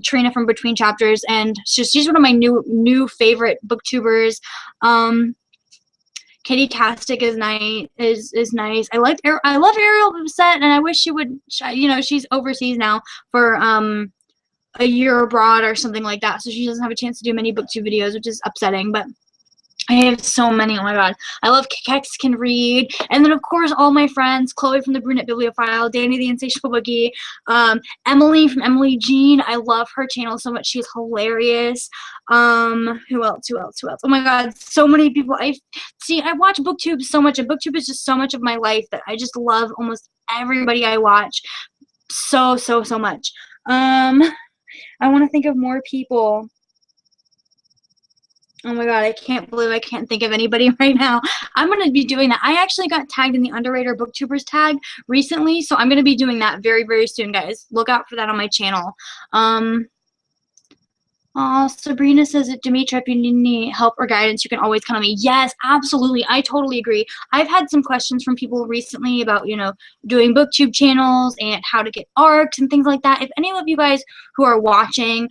Trina from Between Chapters, and she's one of my new favorite booktubers. Kitty Tastic is nice. Is nice. I love Ariel Bissett, and I wish she would. You know, she's overseas now for a year abroad or something like that, so she doesn't have a chance to do many booktube videos, which is upsetting. But I have so many. Oh my god. I love Kex Can Read. And then, of course, all my friends. Chloe from the Brunette Bibliophile. Danny the Insatiable Boogie. Emily from Emily Jean. I love her channel so much. She's hilarious. Who else? Oh my god. So many people. I watch BookTube so much. And BookTube is just so much of my life that I just love almost everybody I watch so much. I want to think of more people. Oh my god, I can't believe I can't think of anybody right now. I'm going to be doing that. I actually got tagged in the Underrated Booktubers tag recently, so I'm going to be doing that very soon, guys. Look out for that on my channel. Sabrina says that Demetra, if you need any help or guidance, you can always count on me. Yes, absolutely. I totally agree. I've had some questions from people recently about, you know, doing booktube channels and how to get arcs and things like that. If any of you guys who are watching,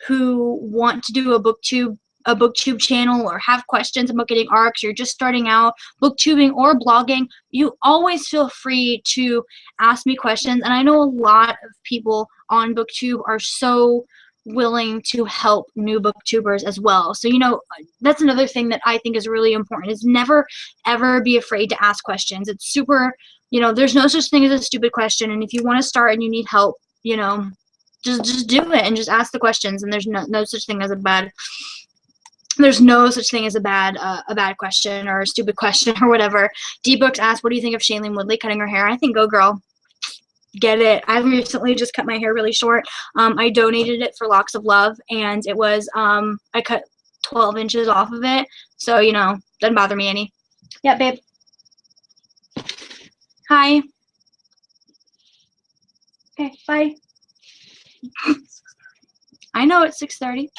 who want to do a booktube channel or have questions about getting arcs, you're just starting out booktubing or blogging, you always feel free to ask me questions. And I know a lot of people on booktube are so willing to help new booktubers as well. So, you know, that's another thing that I think is really important, is never ever be afraid to ask questions. It's super, you know, there's no such thing as a stupid question, and if you want to start and you need help, you know, just do it and just ask the questions, and there's no such thing as a bad bad question or a stupid question or whatever. D-Books asked, what do you think of Shailene Woodley cutting her hair? I think go girl. Get it. I recently just cut my hair really short. I donated it for Locks of Love, and it was I cut 12 inches off of it, so you know, doesn't bother me any. Yeah, babe. Hi. Okay, bye. I know it's 6:30.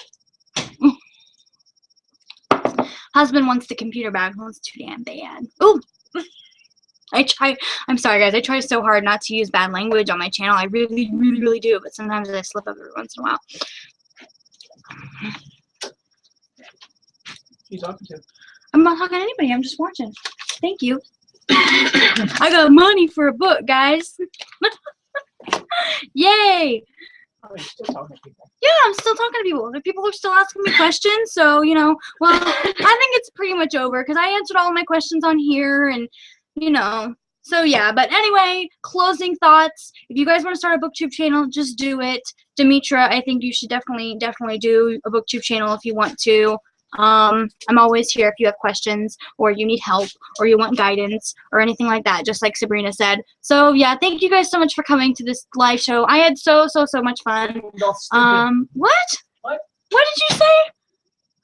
Husband wants the computer back. Wants too damn bad. Ooh. I'm sorry guys, I try so hard not to use bad language on my channel. I really do, but sometimes I slip up every once in a while. Who you talking to? I'm not talking to anybody, I'm just watching. Thank you. I got money for a book, guys. Yay! Oh, you're still talking to people. Yeah, I'm still talking to people. The people are still asking me questions, so, you know, well, I think it's pretty much over because I answered all of my questions on here, and, you know, so yeah. But anyway, closing thoughts. If you guys want to start a booktube channel, just do it. Demetra, I think you should definitely do a booktube channel if you want to. I'm always here if you have questions or you need help or you want guidance or anything like that, just like Sabrina said. So yeah, thank you guys so much for coming to this live show. I had so much fun. What? What did you say?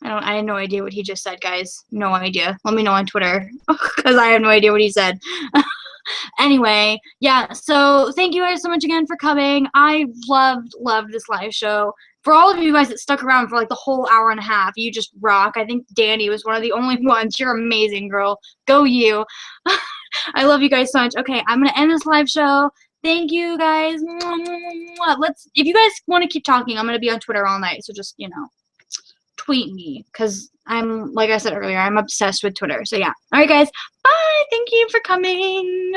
I had no idea what he just said, guys. No idea. Let me know on Twitter because I have no idea what he said. Anyway, yeah, so thank you guys so much again for coming. I loved this live show. For all of you guys that stuck around for like the whole hour and a half, you just rock. I think Danny was one of the only ones. You're amazing, girl. Go you. I love you guys so much. Okay, I'm going to end this live show. Thank you guys. If you guys want to keep talking, I'm going to be on Twitter all night. So just, you know, tweet me because I'm, like I said earlier, I'm obsessed with Twitter. So yeah. All right, guys. Bye. Thank you for coming.